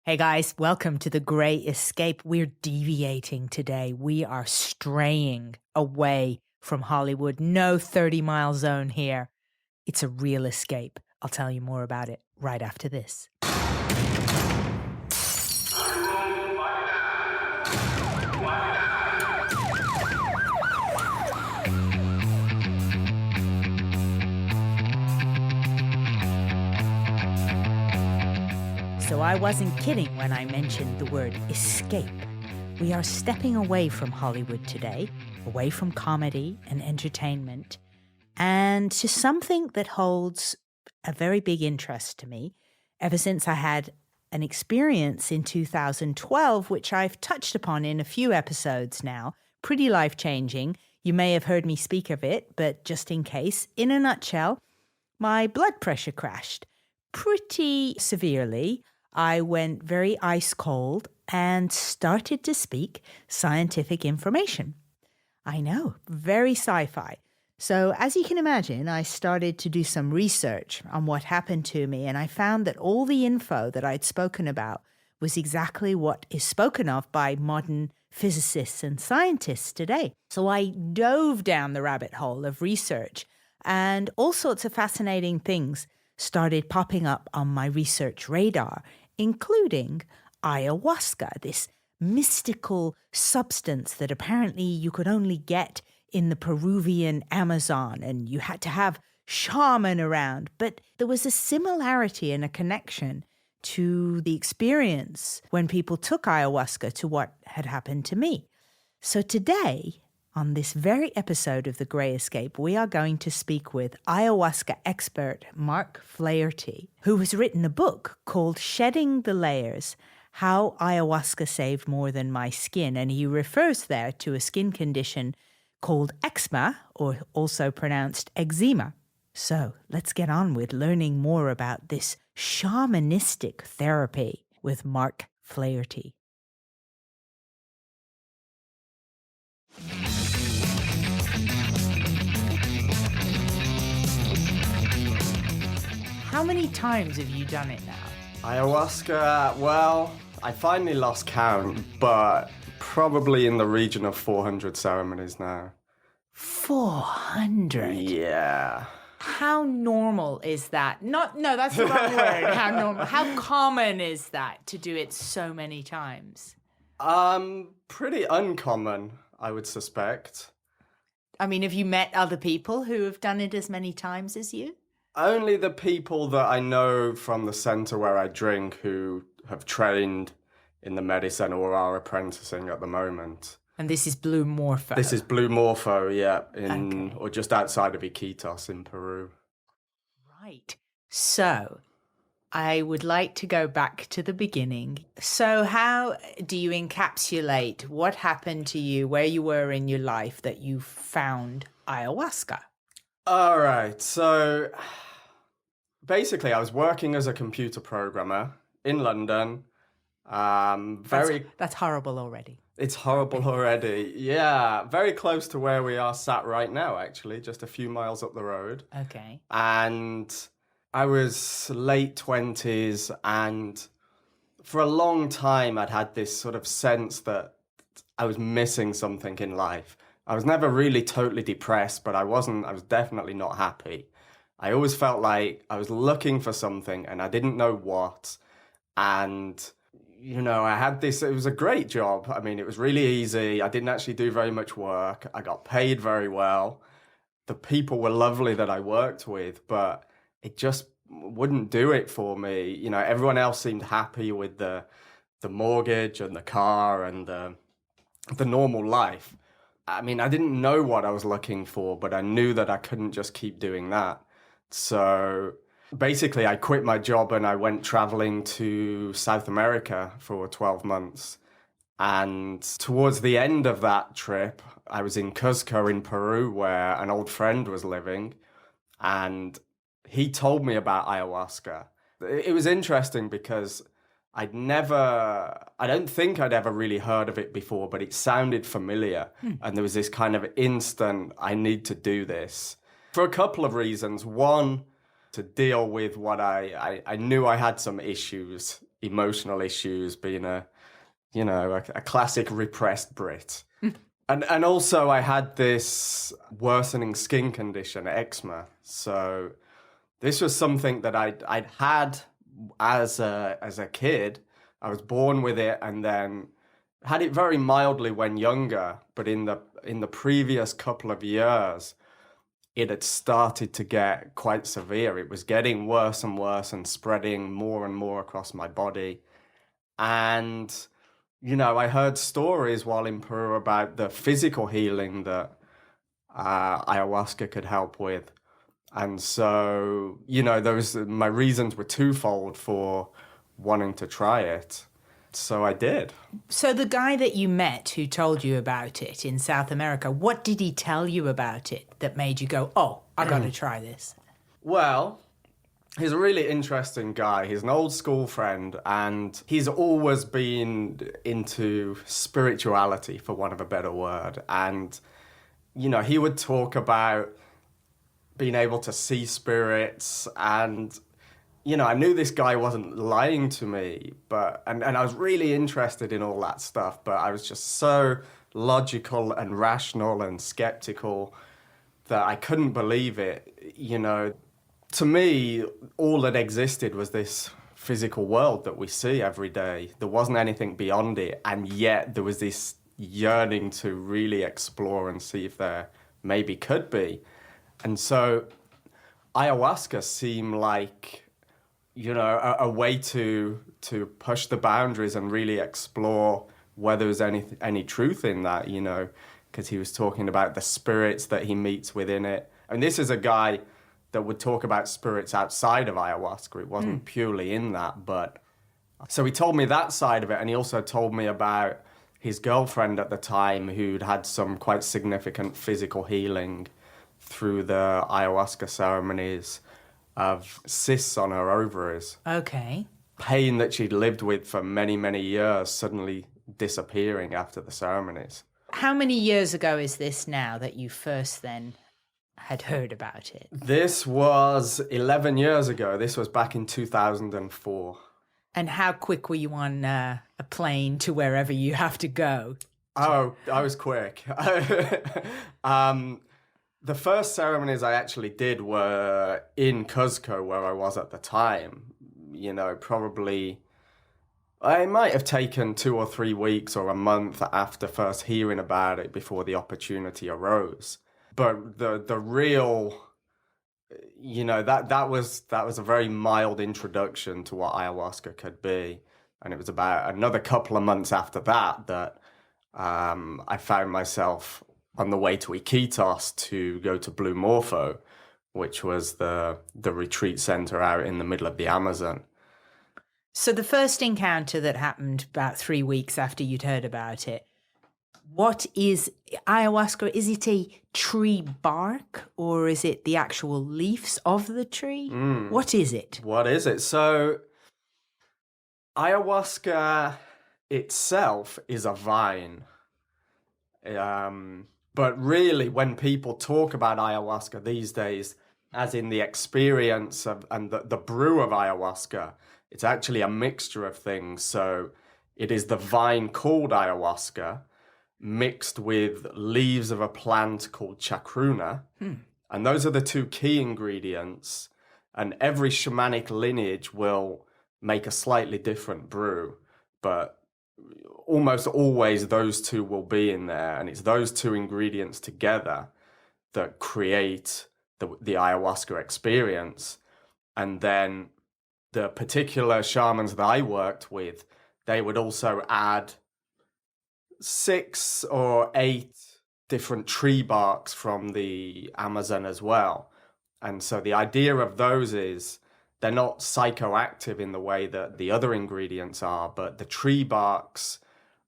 Hey guys, welcome to the Grey Escape. We're deviating today. We are straying away from Hollywood. No 30-mile zone here. It's a real escape. I'll tell you more about it right after this. So I wasn't kidding when I mentioned the word escape. We are stepping away from Hollywood today, away from comedy and entertainment, and to something that holds a very big interest to me ever since I had an experience in 2012, which I've touched upon in a few episodes now, pretty life-changing. You may have heard me speak of it, but just in case, in a nutshell, my blood pressure crashed pretty severely. I went very ice cold and started to speak scientific information. I know, very sci-fi. So as you can imagine, I started to do some research on what happened to me, and I found that all the info that I'd spoken about was exactly what is spoken of by modern physicists and scientists today. So I dove down the rabbit hole of research, and all sorts of fascinating things started popping up on my research radar, including ayahuasca, this mystical substance that apparently you could only get in the Peruvian Amazon, and you had to have shaman around. But there was a similarity and a connection to the experience when people took ayahuasca to what had happened to me. So today, on this very episode of The Grey Escape, we are going to speak with ayahuasca expert Mark Flaherty, who has written a book called Shedding the Layers: How Ayahuasca Saved More Than My Skin. And he refers there to a skin condition called eczema, or also pronounced eczema. So let's get on with learning more about this shamanistic therapy with Mark Flaherty. How many times have you done it now? Ayahuasca, well, I finally lost count, but probably in the region of 400 ceremonies now. 400? Yeah. How normal is that? No, that's the wrong word. How common is that to do it so many times? Pretty uncommon, I would suspect. I mean, have you met other people who have done it as many times as you? Only the people that I know from the center where I drink who have trained in the medicine or are apprenticing at the moment. And this is Blue Morpho? This is Blue Morpho, yeah, or just outside of Iquitos in Peru. Right. So I would like to go back to the beginning. So how do you encapsulate what happened to you, where you were in your life that you found ayahuasca? All right, so basically I was working as a computer programmer in London. That's horrible already. It's horrible already. Yeah, very close to where we are sat right now, actually, just a few miles up the road. Okay. And I was late 20s, and for a long time I'd had this sort of sense that I was missing something in life. I was never really totally depressed, but I was definitely not happy. I always felt like I was looking for something and I didn't know what. And, I had this, it was a great job. I mean, it was really easy. I didn't actually do very much work. I got paid very well. The people were lovely that I worked with, but it just wouldn't do it for me. Everyone else seemed happy with the mortgage and the car and the normal life. I mean, I didn't know what I was looking for, but I knew that I couldn't just keep doing that. So basically, I quit my job and I went traveling to South America for 12 months. And towards the end of that trip, I was in Cuzco in Peru, where an old friend was living. And he told me about ayahuasca. It was interesting because I don't think I'd ever really heard of it before, but it sounded familiar. And there was this kind of instant, I need to do this. For a couple of reasons. One, to deal with what I knew I had some issues emotional issues, being a classic repressed Brit. And also I had this worsening skin condition, eczema. So this was something that I'd had as a kid. I was born with it and then had it very mildly when younger, but in the previous couple of years, it had started to get quite severe. It was getting worse and worse and spreading more and more across my body. And, I heard stories while in Peru about the physical healing that ayahuasca could help with. And so, my reasons were twofold for wanting to try it. So I did. So the guy that you met who told you about it in South America, what did he tell you about it that made you go, oh, I got to try this? Well, he's a really interesting guy. He's an old school friend, and he's always been into spirituality, for want of a better word. And, he would talk about being able to see spirits, and I knew this guy wasn't lying to me, and I was really interested in all that stuff, but I was just so logical and rational and skeptical that I couldn't believe it. To me, all that existed was this physical world that we see every day. There wasn't anything beyond it, and yet there was this yearning to really explore and see if there maybe could be. And so ayahuasca seemed like a way to push the boundaries and really explore whether there's any truth in that, because he was talking about the spirits that he meets within it. And this is a guy that would talk about spirits outside of ayahuasca. It wasn't purely in that, but... So he told me that side of it, and he also told me about his girlfriend at the time who'd had some quite significant physical healing through the ayahuasca ceremonies of cysts on her ovaries. Okay. Pain that she'd lived with for many, many years suddenly disappearing after the ceremonies. How many years ago is this now that you first then had heard about it? This was 11 years ago. This was back in 2004. And how quick were you on a plane to wherever you have to go? Oh, I was quick. The first ceremonies I actually did were in Cuzco, where I was at the time. Probably, I might have taken 2 or 3 weeks or a month after first hearing about it before the opportunity arose. But the real, that was a very mild introduction to what ayahuasca could be. And it was about another couple of months after that I found myself on the way to Iquitos to go to Blue Morpho, which was the retreat center out in the middle of the Amazon. So the first encounter that happened about 3 weeks after you'd heard about it, what is ayahuasca? Is it a tree bark or is it the actual leaves of the tree? What is it? What is it? So ayahuasca itself is a vine. But really, when people talk about ayahuasca these days, as in the experience of and the brew of ayahuasca, it's actually a mixture of things. So it is the vine called ayahuasca mixed with leaves of a plant called chacruna. And those are the two key ingredients. And every shamanic lineage will make a slightly different brew, but almost always those two will be in there, and it's those two ingredients together that create the ayahuasca experience. And then the particular shamans that I worked with, they would also add 6 or 8 different tree barks from the Amazon as well. And so the idea of those is they're not psychoactive in the way that the other ingredients are, but the tree barks,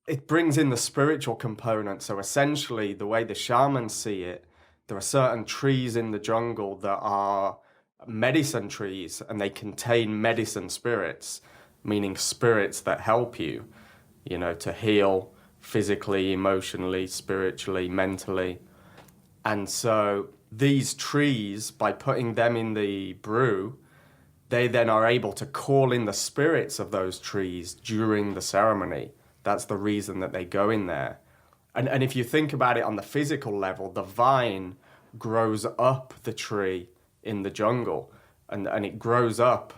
it brings in the spiritual component. So essentially, the way the shamans see it, there are certain trees in the jungle that are medicine trees, and they contain medicine spirits, meaning spirits that help you, to heal physically, emotionally, spiritually, mentally. And so these trees, by putting them in the brew, they then are able to call in the spirits of those trees during the ceremony. That's the reason that they go in there. And if you think about it on the physical level, the vine grows up the tree in the jungle, and it grows up.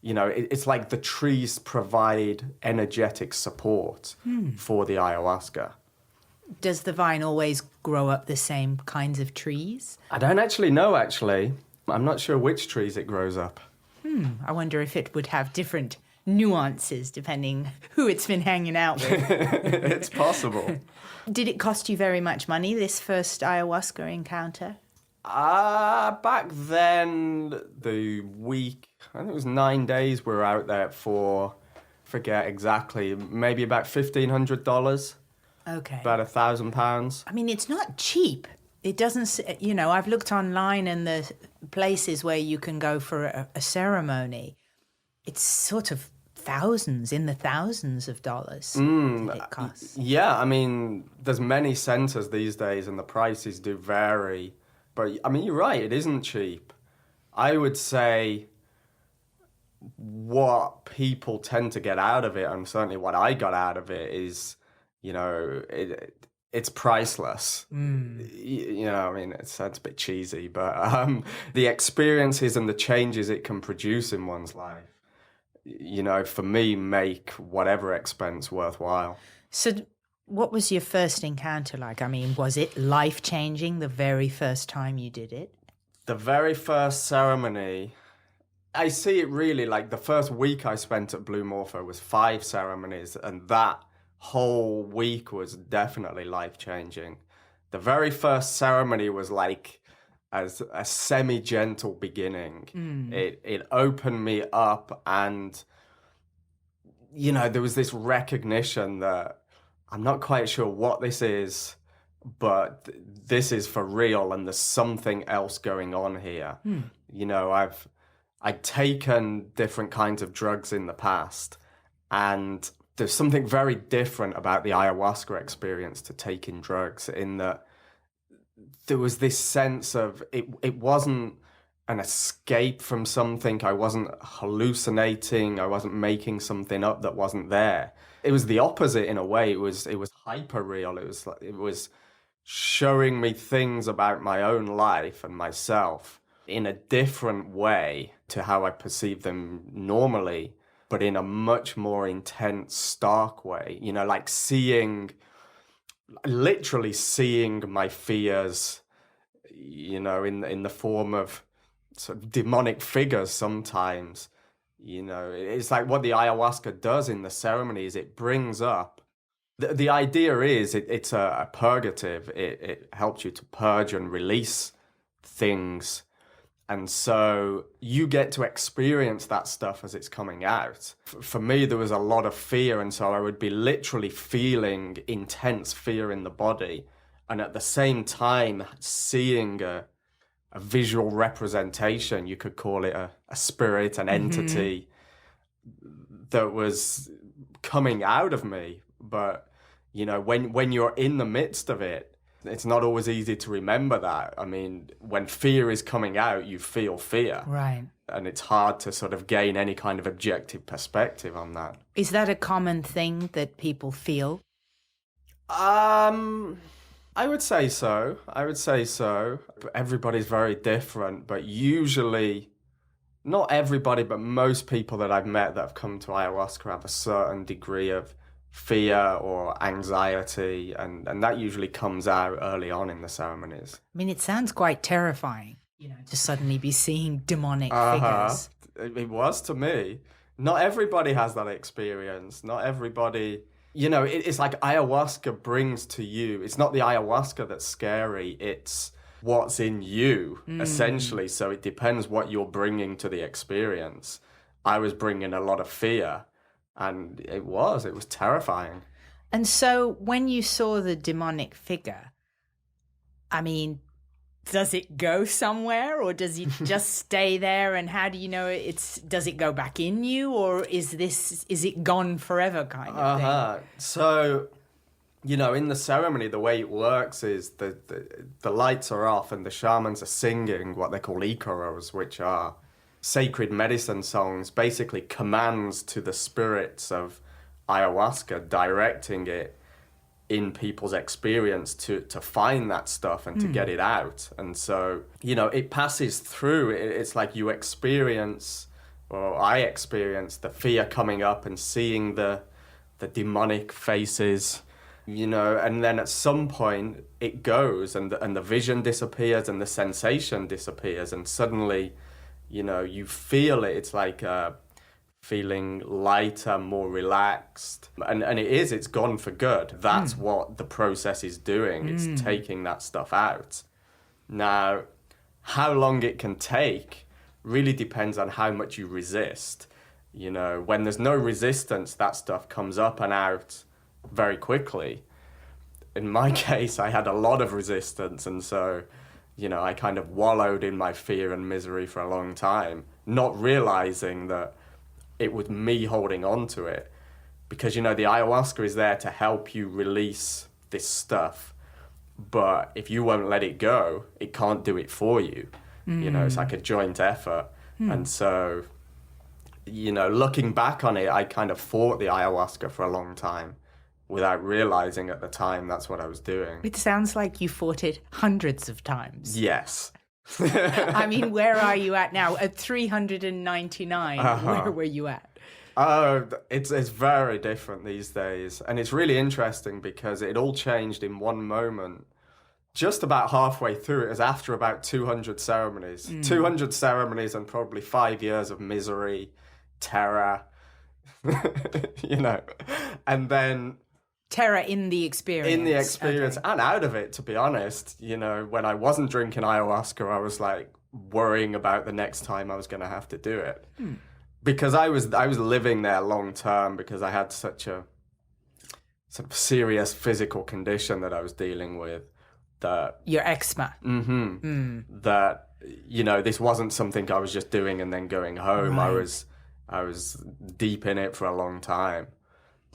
It's like the trees provide energetic support for the ayahuasca. Does the vine always grow up the same kinds of trees? I don't actually know, I'm not sure which trees it grows up. I wonder if it would have different nuances depending who it's been hanging out with. It's possible. Did it cost you very much money, this first ayahuasca encounter? Back then, the week, I think it was 9 days we were out there for, forget exactly, maybe about $1,500. Okay. About £1,000. I mean, it's not cheap. It doesn't, I've looked online and the places where you can go for a ceremony. It's sort of in the thousands of dollars that it costs. Yeah, I mean, there's many centers these days and the prices do vary. But, I mean, you're right, it isn't cheap. I would say what people tend to get out of it, and certainly what I got out of it, is, it's priceless. I mean, it sounds a bit cheesy, but the experiences and the changes it can produce in one's life, for me, make whatever expense worthwhile. So what was your first encounter like? I mean, was it life-changing the very first time you did it? The very first ceremony, I see it really like the first week I spent at Blue Morpho was 5 ceremonies, and that whole week was definitely life-changing. The very first ceremony was like as a semi-gentle beginning. It opened me up, and there was this recognition that I'm not quite sure what this is, but this is for real, and there's something else going on here. I'd taken different kinds of drugs in the past, and there's something very different about the ayahuasca experience to taking drugs, in that there was this sense of it wasn't an escape from something. I wasn't hallucinating. I wasn't making something up that wasn't there. It was the opposite in a way. It was hyper real. It was showing me things about my own life and myself in a different way to how I perceive them normally, but in a much more intense, stark way. Like literally seeing my fears, in the form of sort of demonic figures sometimes. It's like what the ayahuasca does in the ceremony is it brings up, the idea is it's a purgative. It helps you to purge and release things. And so you get to experience that stuff as it's coming out. For me, there was a lot of fear, and so I would be literally feeling intense fear in the body, and at the same time seeing a visual representation, you could call it a spirit, an entity that was coming out of me. But, when you're in the midst of it, it's not always easy to remember that. I mean, when fear is coming out, you feel fear. Right. And it's hard to sort of gain any kind of objective perspective on that. Is that a common thing that people feel? I would say so. Everybody's very different, but usually, not everybody, but most people that I've met that have come to ayahuasca have a certain degree of fear or anxiety, and that usually comes out early on in the ceremonies. I mean, it sounds quite terrifying, to suddenly be seeing demonic figures. It was to me. Not everybody has that experience. Not everybody, it's like ayahuasca brings to you. It's not the ayahuasca that's scary. It's what's in you, essentially. So it depends what you're bringing to the experience. I was bringing a lot of fear. And it was terrifying. And so when you saw the demonic figure, I mean, does it go somewhere, or does it just stay there? And how do you know does it go back in you, or is it gone forever kind of thing? So, in the ceremony, the way it works is the lights are off and the shamans are singing what they call icaros, which are sacred medicine songs, basically commands to the spirits of ayahuasca, directing it in people's experience to find that stuff and to get it out. And so, you know, it passes through. It's like you experience, or I experience, the fear coming up and seeing the demonic faces, you know, and then at some point it goes and the vision disappears and the sensation disappears, and suddenly, you know, you feel it. It's like feeling lighter, more relaxed. And it's gone for good. That's what the process is doing. It's taking that stuff out. Now, how long it can take really depends on how much you resist. You know, when there's no resistance, that stuff comes up and out very quickly. In my case, I had a lot of resistance, and so, you know, I kind of wallowed in my fear and misery for a long time, not realizing that it was me holding on to it. Because, you know, the ayahuasca is there to help you release this stuff, but if you won't let it go, it can't do it for you. You know, it's like a joint effort. And so, you know, looking back on it, I kind of fought the ayahuasca for a long time without realizing at the time that's what I was doing. It sounds like you fought it hundreds of times. Yes. I mean, where are you at now? At 399, where were you at? It's very different these days. And it's really interesting because it all changed in one moment. Just about halfway through, it was after about 200 ceremonies. 200 ceremonies and probably 5 years of misery, terror, you know. And then... Terror in the experience. In the experience, okay. And out of it, to be honest. You know, when I wasn't drinking ayahuasca, I was like worrying about the next time I was going to have to do it. Because I was living there long term, because I had such a sort of serious physical condition that I was dealing with. That your eczema. That, you know, this wasn't something I was just doing and then going home. Right. I was deep in it for a long time.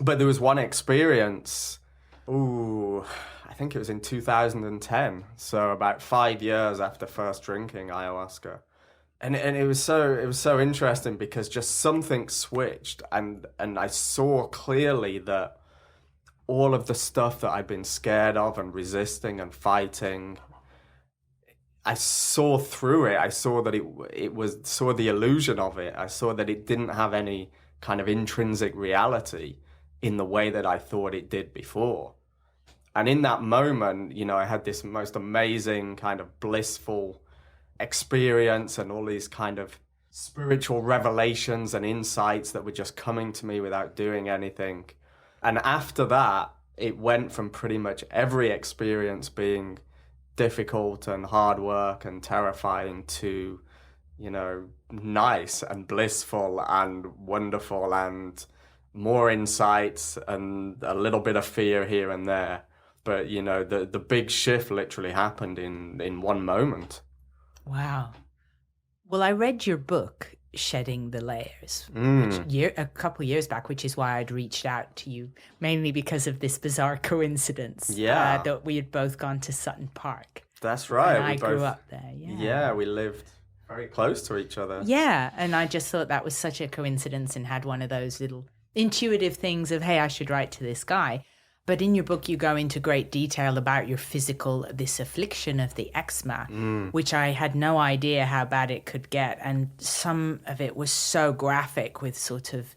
But there was one experience, I think it was in 2010, so about 5 years after first drinking ayahuasca. And it was so interesting because just something switched, and I saw clearly that all of the stuff that I'd been scared of and resisting and fighting, I saw through it. I saw that saw the illusion of it. I saw that it didn't have any kind of intrinsic reality in the way that I thought it did before. And in that moment, you know, I had this most amazing kind of blissful experience and all these kind of spiritual revelations and insights that were just coming to me without doing anything. And after that, it went from pretty much every experience being difficult and hard work and terrifying to, you know, nice and blissful and wonderful and more insights and a little bit of fear here and there. But, you know, the big shift literally happened in one moment. Wow. Well, I read your book, Shedding the Layers, a couple of years back, which is why I'd reached out to you, mainly because of this bizarre coincidence that we had both gone to Sutton Park. That's right. And I grew up there, Yeah, we lived very close to each other. Yeah, and I just thought that was such a coincidence and had one of those little intuitive things of, hey, I should write to this guy. But in your book, you go into great detail about your this affliction of the eczema, which I had no idea how bad it could get. And some of it was so graphic with sort of,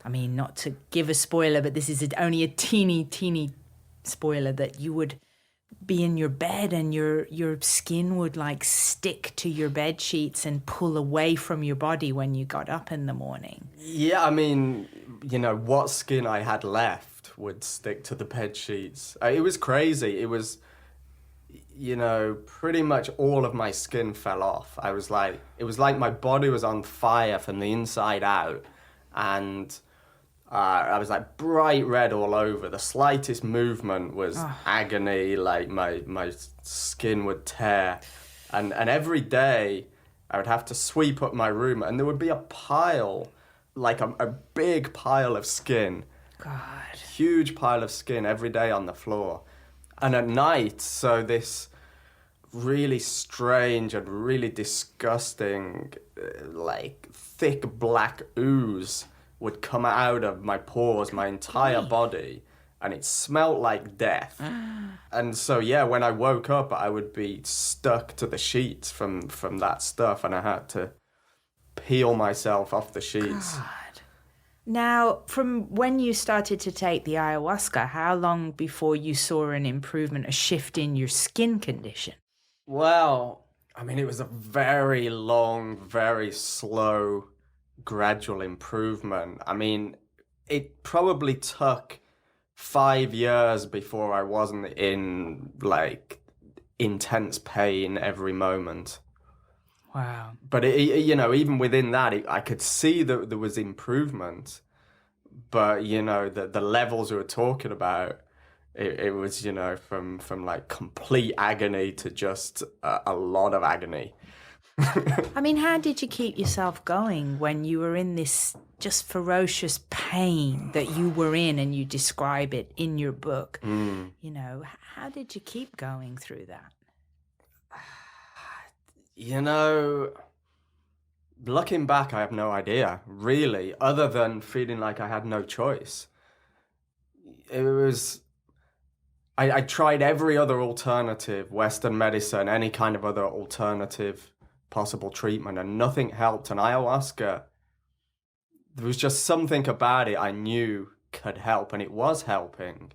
I mean, not to give a spoiler, but this is only a teeny spoiler, that you would be in your bed and your skin would like stick to your bed sheets and pull away from your body when you got up in the morning. Yeah, I mean, you know, what skin I had left would stick to the bed sheets. It was crazy. It was, you know, pretty much all of my skin fell off. It was like my body was on fire from the inside out, and I was like bright red all over. The slightest movement was agony, like my skin would tear. And every day I would have to sweep up my room and there would be a pile, like a big pile of skin. God. Huge pile of skin every day on the floor. And at night, so this really strange and really disgusting like thick black ooze would come out of my pores, my entire body, and it smelled like death. And so, yeah, when I woke up, I would be stuck to the sheets from that stuff, and I had to peel myself off the sheets. God. Now, from when you started to take the ayahuasca, how long before you saw an improvement, a shift in your skin condition? Well, I mean, it was a very long, very slow, gradual improvement. I mean, it probably took 5 years before I wasn't in, like, intense pain every moment. Wow. But, even within that, I could see that there was improvement. But, the levels we were talking about, it was, from like complete agony to just a lot of agony. I mean, how did you keep yourself going when you were in this just ferocious pain that you were in, and you describe it in your book? How did you keep going through that? Looking back, I have no idea, really, other than feeling like I had no choice. It was... I tried every other alternative, Western medicine, any kind of other alternative possible treatment, and nothing helped. And ayahuasca, there was just something about it I knew could help, and it was helping.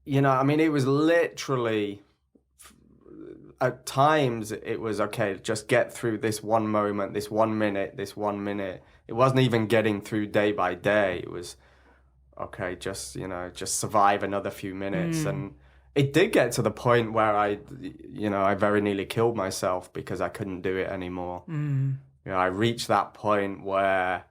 It was literally... At times, it was, okay, just get through this one moment, this 1 minute, this 1 minute. It wasn't even getting through day by day. It was, okay, just survive another few minutes. And it did get to the point where I very nearly killed myself because I couldn't do it anymore. I reached that point where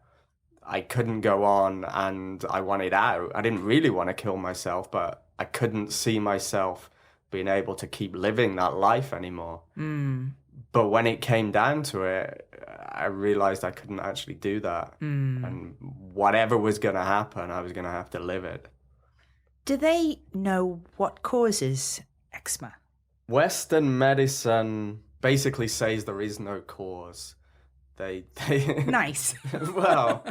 I couldn't go on and I wanted out. I didn't really want to kill myself, but I couldn't see myself being able to keep living that life anymore. But when it came down to it, I realized I couldn't actually do that. And whatever was going to happen, I was going to have to live it. Do they know what causes eczema? Western medicine basically says there is no cause. They Nice. Well,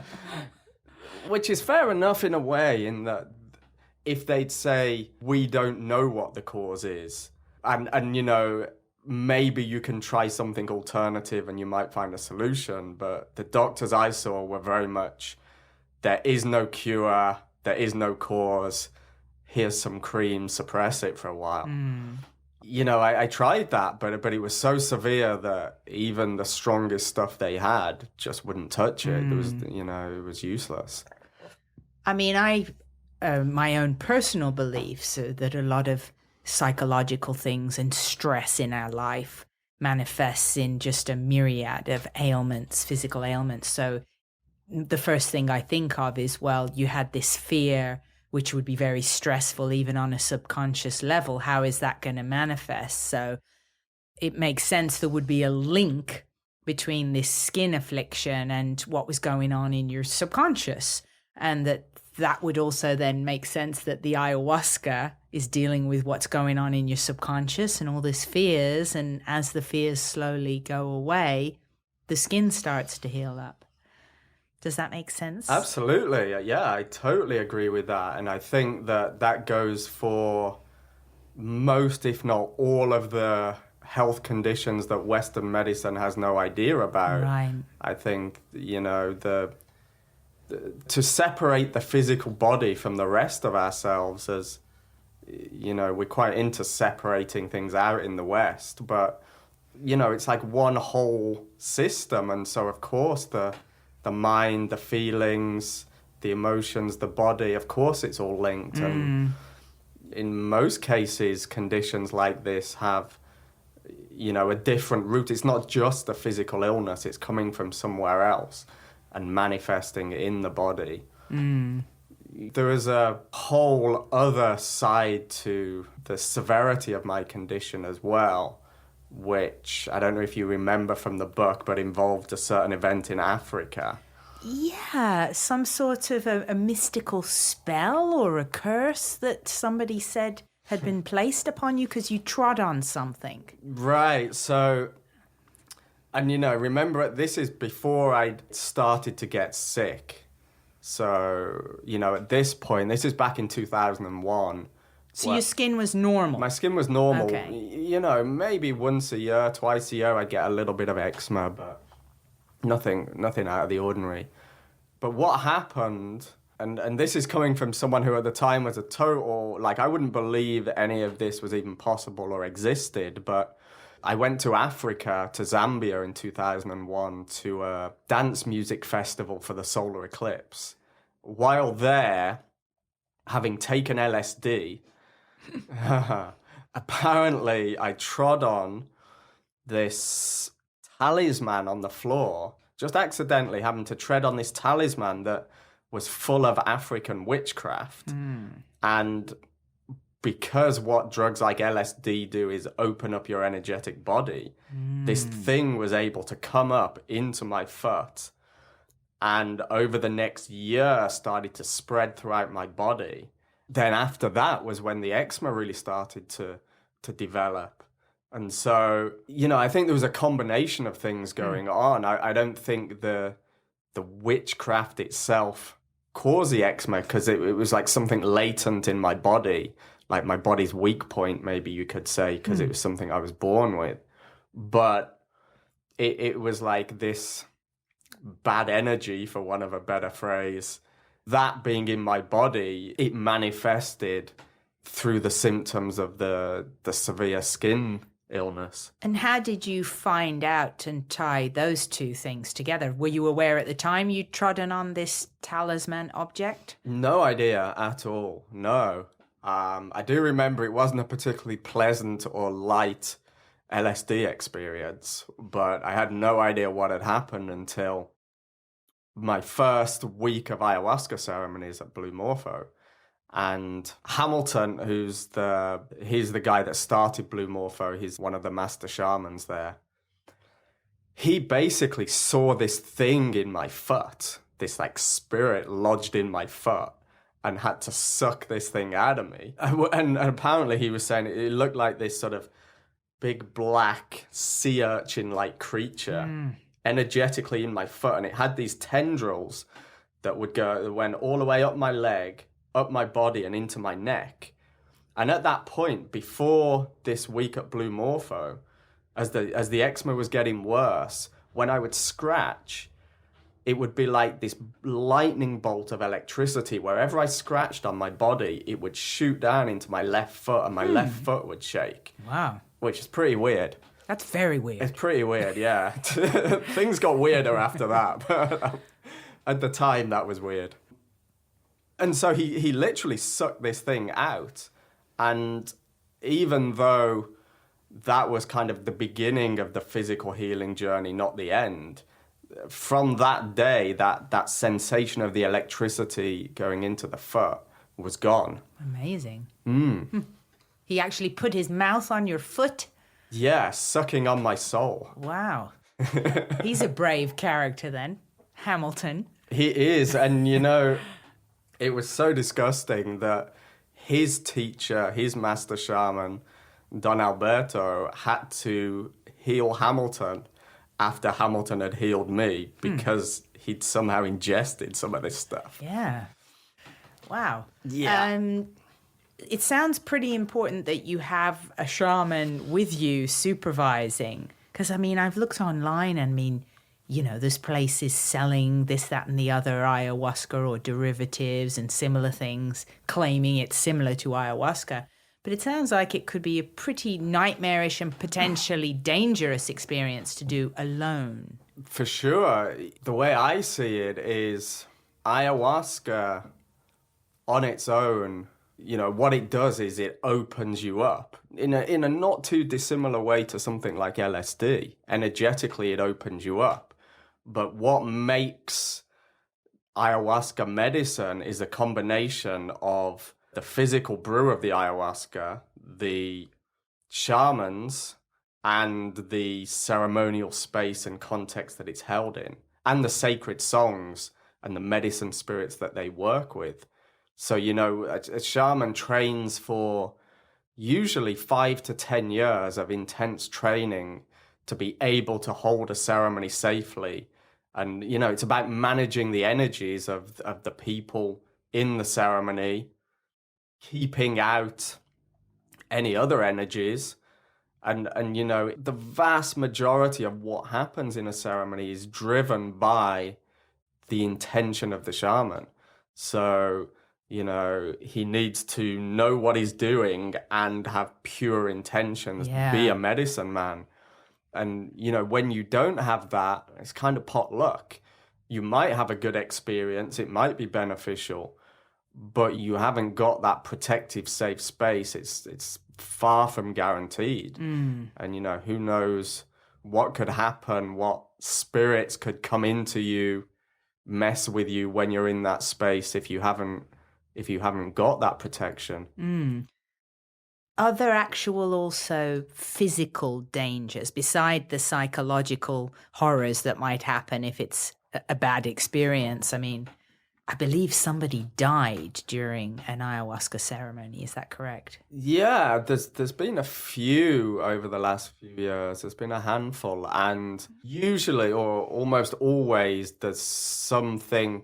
which is fair enough in a way, in that if they'd say, we don't know what the cause is, and maybe you can try something alternative and you might find a solution, but the doctors I saw were very much, there is no cure, there is no cause, here's some cream, suppress it for a while. I tried that, but it was so severe that even the strongest stuff they had just wouldn't touch it. It was, it was useless. I mean, my own personal beliefs are that a lot of psychological things and stress in our life manifests in just a myriad of ailments, physical ailments. So the first thing I think of is, well, you had this fear, which would be very stressful even on a subconscious level. How is that going to manifest? So it makes sense there would be a link between this skin affliction and what was going on in your subconscious, and that would also then make sense that the ayahuasca is dealing with what's going on in your subconscious and all these fears. And as the fears slowly go away, the skin starts to heal up. Does that make sense? Absolutely. Yeah, I totally agree with that. And I think that goes for most, if not all, of the health conditions that Western medicine has no idea about. Right. I think, to separate the physical body from the rest of ourselves, as we're quite into separating things out in the West, but it's like one whole system. And so of course the mind, the feelings, the emotions, the body, of course it's all linked. And in most cases, conditions like this have a different root. It's not just a physical illness, it's coming from somewhere else and manifesting in the body. There is a whole other side to the severity of my condition as well, which I don't know if you remember from the book, but involved a certain event in Africa. Yeah, some sort of a mystical spell or a curse that somebody said had been placed upon you because you trod on something. Right, so And, remember, this is before I started to get sick. So, at this point, this is back in 2001. So your skin was normal? My skin was normal. Okay. Maybe once a year, twice a year, I'd get a little bit of eczema, but nothing out of the ordinary. But what happened, and this is coming from someone who at the time was a total, I wouldn't believe any of this was even possible or existed, but I went to Africa, to Zambia in 2001 to a dance music festival for the solar eclipse. While there, having taken LSD, apparently I trod on this talisman on the floor, just accidentally having to tread on this talisman that was full of African witchcraft. And because what drugs like LSD do is open up your energetic body, this thing was able to come up into my foot and over the next year started to spread throughout my body. Then after that was when the eczema really started to develop. And so, I think there was a combination of things going on. I don't think the witchcraft itself caused the eczema because it was like something latent in my body. Like my body's weak point, maybe you could say, because it was something I was born with. But it was like this bad energy, for want of a better phrase, that being in my body, it manifested through the symptoms of the severe skin illness. And how did you find out and tie those two things together? Were you aware at the time you'd trodden on this talisman object? No idea at all, no. I do remember it wasn't a particularly pleasant or light LSD experience, but I had no idea what had happened until my first week of ayahuasca ceremonies at Blue Morpho. And Hamilton, he's the guy that started Blue Morpho, he's one of the master shamans there. He basically saw this thing in my foot, this spirit lodged in my foot, and had to suck this thing out of me. And apparently he was saying it looked like this sort of big black sea urchin-like creature energetically in my foot. And it had these tendrils that went all the way up my leg, up my body, and into my neck. And at that point, before this week at Blue Morpho, as the eczema was getting worse, when I would scratch, it would be like this lightning bolt of electricity. Wherever I scratched on my body, it would shoot down into my left foot and my left foot would shake. Wow. Which is pretty weird. That's very weird. It's pretty weird, yeah. Things got weirder after that. But at the time, that was weird. And so he literally sucked this thing out. And even though that was kind of the beginning of the physical healing journey, not the end, from that day, that sensation of the electricity going into the foot was gone. Amazing. He actually put his mouth on your foot? Yeah, sucking on my soul. Wow. He's a brave character then, Hamilton. He is, and it was so disgusting that his teacher, his master shaman, Don Alberto, had to heal Hamilton after Hamilton had healed me because he'd somehow ingested some of this stuff. Yeah. Wow. Yeah. It sounds pretty important that you have a shaman with you supervising. Because, I've looked online and, there's places selling this, that, and the other ayahuasca or derivatives and similar things, claiming it's similar to ayahuasca. But it sounds like it could be a pretty nightmarish and potentially dangerous experience to do alone. For sure. The way I see it is ayahuasca on its own, what it does is it opens you up in a not too dissimilar way to something like LSD. Energetically, it opens you up. But what makes ayahuasca medicine is a combination of the physical brew of the ayahuasca, the shamans, and the ceremonial space and context that it's held in, and the sacred songs and the medicine spirits that they work with. So, a shaman trains for usually 5 to 10 years of intense training to be able to hold a ceremony safely. And, it's about managing the energies of the people in the ceremony, keeping out any other energies. And the vast majority of what happens in a ceremony is driven by the intention of the shaman. So, he needs to know what he's doing and have pure intentions, be a medicine man. And, when you don't have that, it's kind of potluck. You might have a good experience, it might be beneficial, but you haven't got that protective, safe space. It's far from guaranteed. And, who knows what could happen, what spirits could come into you, mess with you when you're in that space if you haven't got that protection. Are there actual also physical dangers beside the psychological horrors that might happen if it's a bad experience? I mean, I believe somebody died during an ayahuasca ceremony. Is that correct? Yeah, there's been a few over the last few years. There's been a handful, and usually or almost always there's something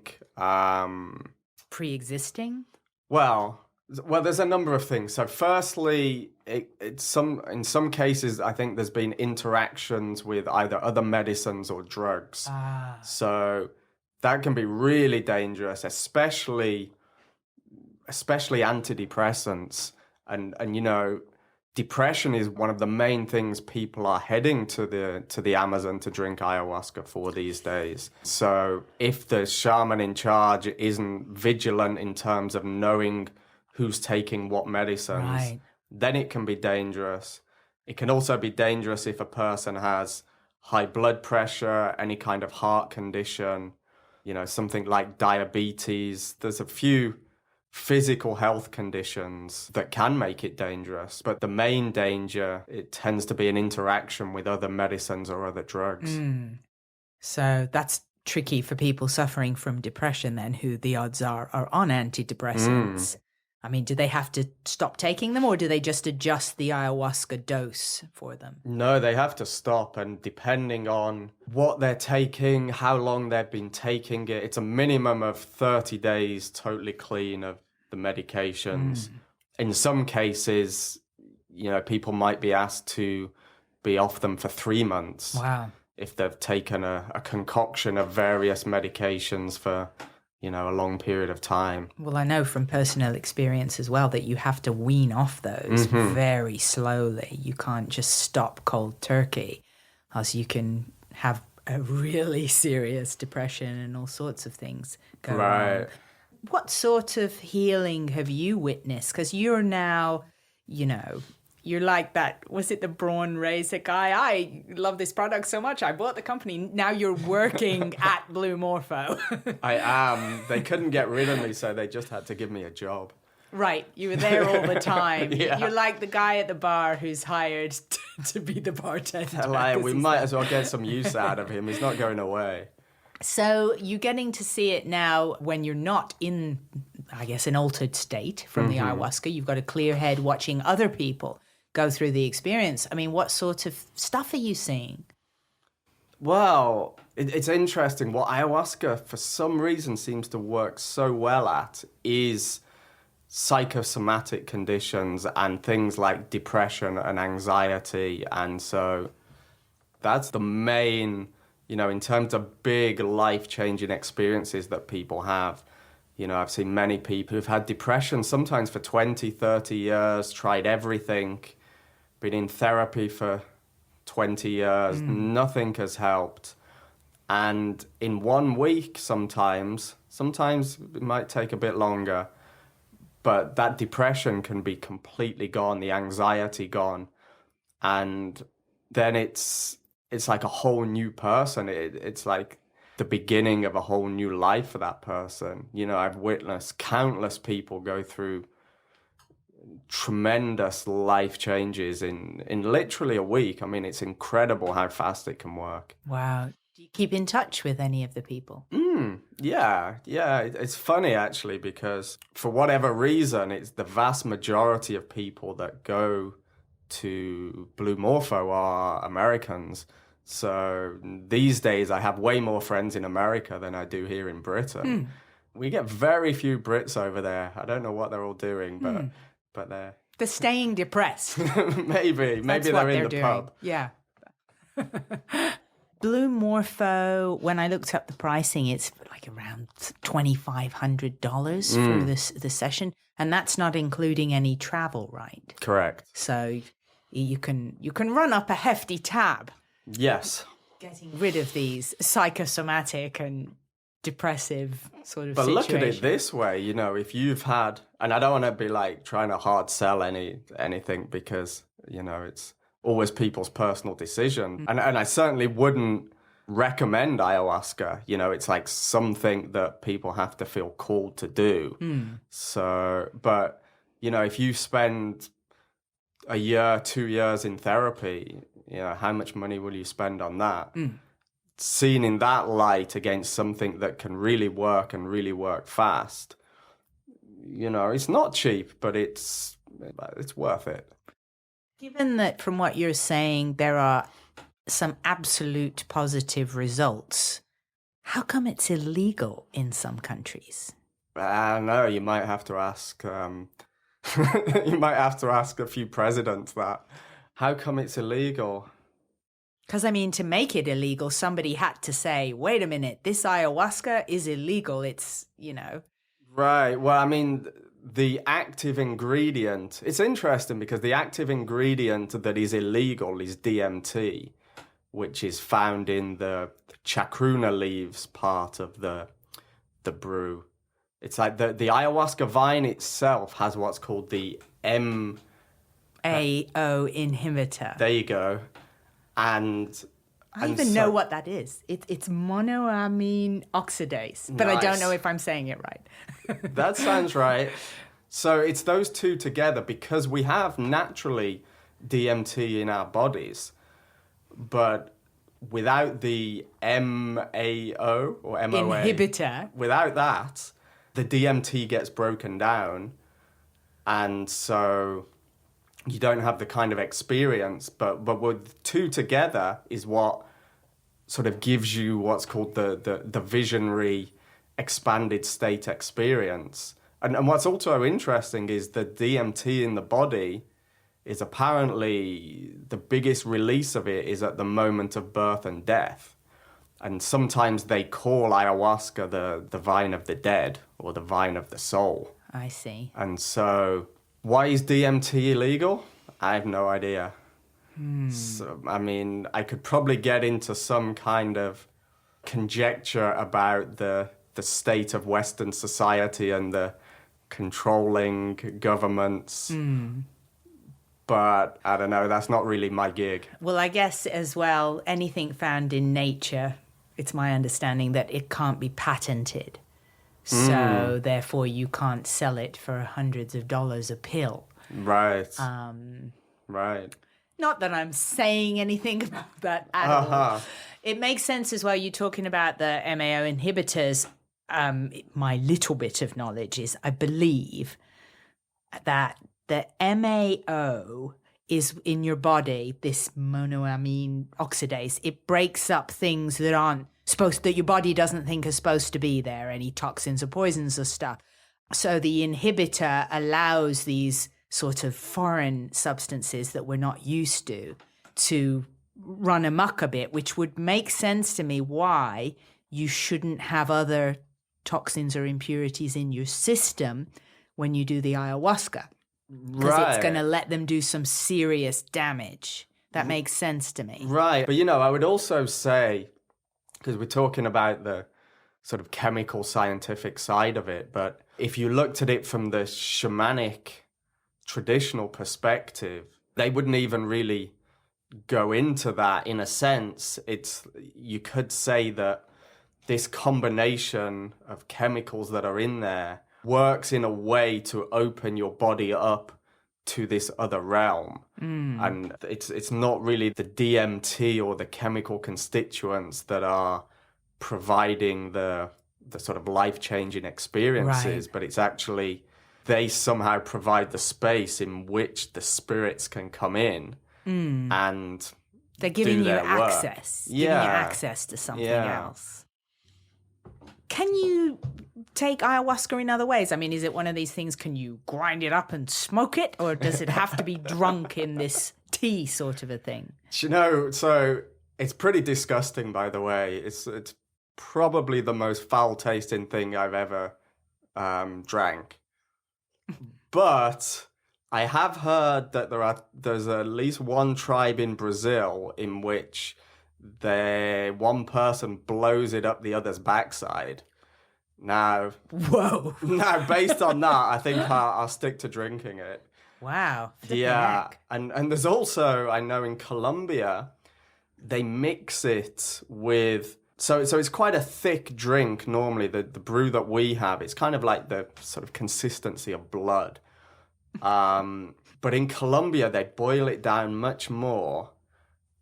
pre-existing. Well, there's a number of things. So firstly, in some cases, I think there's been interactions with either other medicines or drugs. So that can be really dangerous, especially antidepressants. And depression is one of the main things people are heading to the Amazon to drink ayahuasca for these days. So if the shaman in charge isn't vigilant in terms of knowing who's taking what medicines, then it can be dangerous. It can also be dangerous if a person has high blood pressure, any kind of heart condition, something like diabetes. There's a few physical health conditions that can make it dangerous, but the main danger, it tends to be an interaction with other medicines or other drugs. So that's tricky for people suffering from depression then, who the odds are on antidepressants. I mean, do they have to stop taking them, or do they just adjust the ayahuasca dose for them? No, they have to stop, and depending on what they're taking, how long they've been taking it, it's a minimum of 30 days totally clean of the medications. In some cases, people might be asked to be off them for 3 months. Wow. If they've taken a concoction of various medications for a long period of time. Well, I know from personal experience as well that you have to wean off those very slowly. You can't just stop cold turkey, else you can have a really serious depression and all sorts of things go wrong. What sort of healing have you witnessed? Because you're now, you're like that, was it the Braun Razor guy? I love this product so much, I bought the company. Now you're working at Blue Morpho. I am. They couldn't get rid of me, so they just had to give me a job. Right, you were there all the time. Yeah. You're like the guy at the bar who's hired to be the bartender. We might as well get some use out of him. He's not going away. So you're getting to see it now when you're not in, I guess, an altered state from the ayahuasca. You've got a clear head watching other people go through the experience. I mean, what sort of stuff are you seeing? Well, it's interesting. What ayahuasca, for some reason, seems to work so well at is psychosomatic conditions and things like depression and anxiety. And so that's the main, in terms of big life-changing experiences that people have. I've seen many people who've had depression, sometimes for 20, 30 years, tried everything, been in therapy for 20 years, nothing has helped. And in 1 week, sometimes it might take a bit longer, but that depression can be completely gone, the anxiety gone. And then it's like a whole new person. It's like the beginning of a whole new life for that person. I've witnessed countless people go through tremendous life changes in literally a week. I mean, it's incredible how fast it can work. Wow. Do you keep in touch with any of the people? Yeah. It's funny, actually, because for whatever reason, it's the vast majority of people that go to Blue Morpho are Americans. So these days I have way more friends in America than I do here in Britain. We get very few Brits over there. I don't know what they're all doing, but they're staying depressed. maybe they're in the pub. Yeah. Blue Morpho, when I looked up the pricing, it's like around $2,500 for the session, and that's not including any travel, right? Correct. So you can run up a hefty tab. Yes. Getting rid of these psychosomatic and depressive sort of But situations. look at it this way, you know, if you've had, and I don't want to be like trying to hard sell anything because, you know, it's always people's personal decision. And I certainly wouldn't recommend ayahuasca. You know, it's like something that people have to feel called to do. So, but, you know, if you spend a year, 2 years in therapy, you know, how much money will you spend on that? Seen in that light against something that can really work and really work fast, you know, it's not cheap, but it's worth it. Given that from what you're saying, there are some absolute positive results, how come it's illegal in some countries? I don't know, you might have to ask, you might have to ask a few presidents that. How come it's illegal? Because, I mean, to make it illegal, somebody had to say, wait a minute, this ayahuasca is illegal. It's, you know. Right. Well, I mean, the active ingredient, it's interesting because the active ingredient that is illegal is DMT, which is found in the chacruna leaves part of the brew. It's like the ayahuasca vine itself has what's called the AO inhibitor. There you go. I even know what that is. It's monoamine oxidase, but I don't know if I'm saying it right. That sounds right. So it's those two together because we have naturally DMT in our bodies, but without the MAO or MOA inhibitor, without that, the DMT gets broken down, and so you don't have the kind of experience, but with two together is what sort of gives you what's called the visionary expanded state experience. And what's also interesting is the DMT in the body is apparently the biggest release of it is at the moment of birth and death. And sometimes they call ayahuasca the vine of the dead or the vine of the soul. I see. And so why is DMT illegal? I have no idea. So, I mean, I could probably get into some kind of conjecture about the state of Western society and the controlling governments. But I don't know, that's not really my gig. Well, I guess as well, anything found in nature, it's my understanding that it can't be patented. So therefore you can't sell it for hundreds of dollars a pill. Right. Right. Not that I'm saying anything about that at all. It makes sense as well. You're talking about the MAO inhibitors. My little bit of knowledge is I believe that the MAO is in your body, this monoamine oxidase. It breaks up things that your body doesn't think are supposed to be there, any toxins or poisons or stuff. So the inhibitor allows these sort of foreign substances that we're not used to run amok a bit, which would make sense to me why you shouldn't have other toxins or impurities in your system when you do the ayahuasca. Because it's going to let them do some serious damage. That makes sense to me. Right. But, you know, I would also say, because we're talking about the sort of chemical scientific side of it, but if you looked at it from the shamanic traditional perspective, they wouldn't even really go into that. In a sense, you could say that this combination of chemicals that are in there works in a way to open your body up to this other realm. And it's not really the DMT or the chemical constituents that are providing the sort of life-changing experiences, but it's actually they somehow provide the space in which the spirits can come in and they're giving do you their work. access. Giving you access to something else. Can you take ayahuasca in other ways? I mean, is it one of these things, can you grind it up and smoke it? Or does it have to be drunk in this tea sort of a thing? You know, so it's pretty disgusting, by the way. It's probably the most foul-tasting thing I've ever drank. But I have heard that there's at least one tribe in Brazil in which one person blows it up the other's backside. Now, whoa! Now, based on that, I think I'll stick to drinking it. Wow! Yeah, and there's also, I know in Colombia, they mix it with. So it's quite a thick drink normally. The brew that we have, it's kind of like the sort of consistency of blood. But in Colombia, they boil it down much more,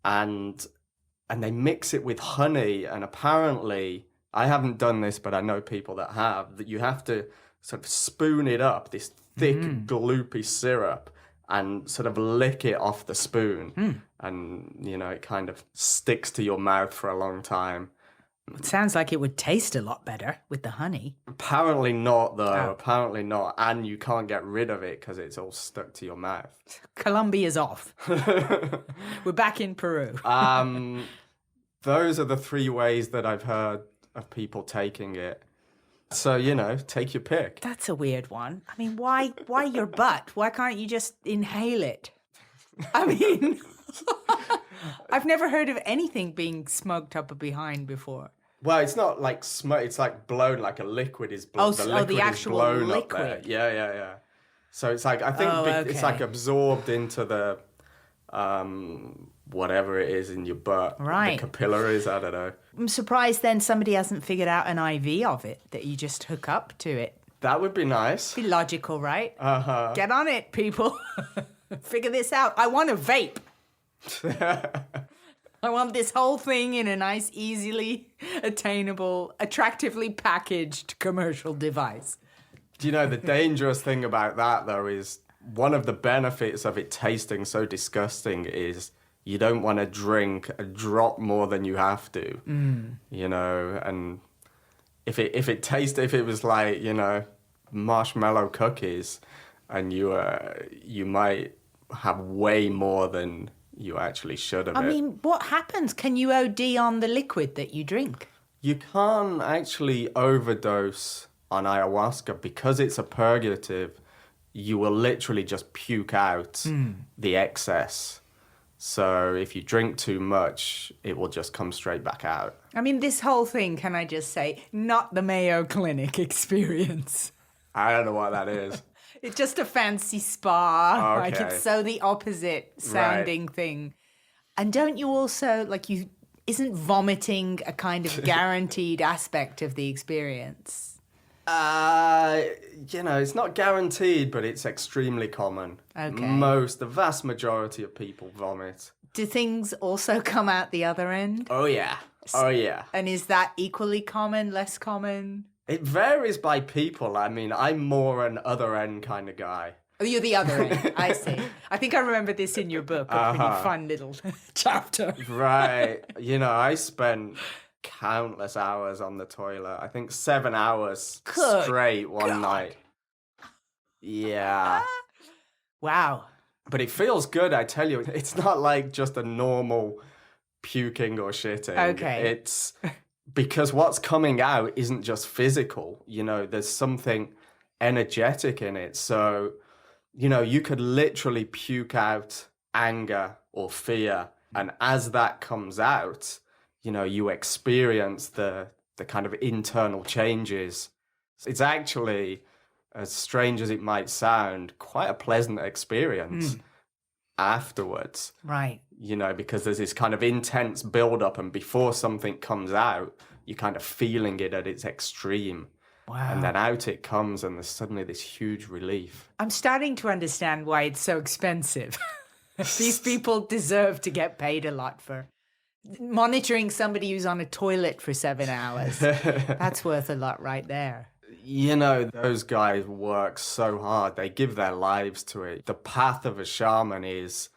and they mix it with honey. And apparently, I haven't done this, but I know people that have, that you have to sort of spoon it up, this thick, gloopy syrup, and sort of lick it off the spoon. And, you know, it kind of sticks to your mouth for a long time. It sounds like it would taste a lot better with the honey. Apparently not, though. Oh. Apparently not. And you can't get rid of it because it's all stuck to your mouth. Colombia's off. We're back in Peru. Those are the 3 ways that I've heard of people taking it. So, you know, take your pick. That's a weird one. I mean, why your butt? Why can't you just inhale it? I mean, I've never heard of anything being smoked up behind before. Well, it's not like smoke. It's like blown, like a liquid is blown. The actual blown liquid. Up there. Yeah. So it's like, I think it's like absorbed into the, whatever it is in your butt. Right. The capillaries, I don't know. I'm surprised then somebody hasn't figured out an IV of it that you just hook up to it. That would be nice. Be logical, right? Uh-huh. Get on it, people. Figure this out. I want a vape. I want this whole thing in a nice, easily attainable, attractively packaged commercial device. Do you know, the dangerous thing about that, though, is one of the benefits of it tasting so disgusting is you don't want to drink a drop more than you have to, you know, and if it was like, you know, marshmallow cookies, and you might have way more than you actually should have. I mean, what happens? Can you OD on the liquid that you drink? You can't actually overdose on ayahuasca because it's a purgative. You will literally just puke out the excess. So if you drink too much, it will just come straight back out. I mean, this whole thing, can I just say, not the Mayo Clinic experience. I don't know what that is. It's just a fancy spa. Okay. Like, it's so the opposite sounding thing. And don't you also, isn't vomiting a kind of guaranteed aspect of the experience? You know, it's not guaranteed, but it's extremely common. Okay. The vast majority of people vomit. Do things also come out the other end? Oh, yeah. And is that equally common, less common? It varies by people. I mean, I'm more an other end kind of guy. Oh, you're the other end. I see. I think I remember this in your book, a pretty fun little chapter. Right. You know, I spent countless hours on the toilet. I think 7 hours straight one night. Yeah. Wow. But it feels good, I tell you. It's not like just a normal puking or shitting. Okay. It's because what's coming out isn't just physical. You know, there's something energetic in it. So, you know, you could literally puke out anger or fear. And as that comes out, you know, you experience the kind of internal changes. It's actually, as strange as it might sound, quite a pleasant experience afterwards. Right. You know, because there's this kind of intense build-up, and before something comes out, you're kind of feeling it at its extreme. Wow. And then out it comes, and there's suddenly this huge relief. I'm starting to understand why it's so expensive. These people deserve to get paid a lot for monitoring somebody who's on a toilet for 7 hours. That's worth a lot right there. You know, those guys work so hard. They give their lives to it. The path of a shaman is,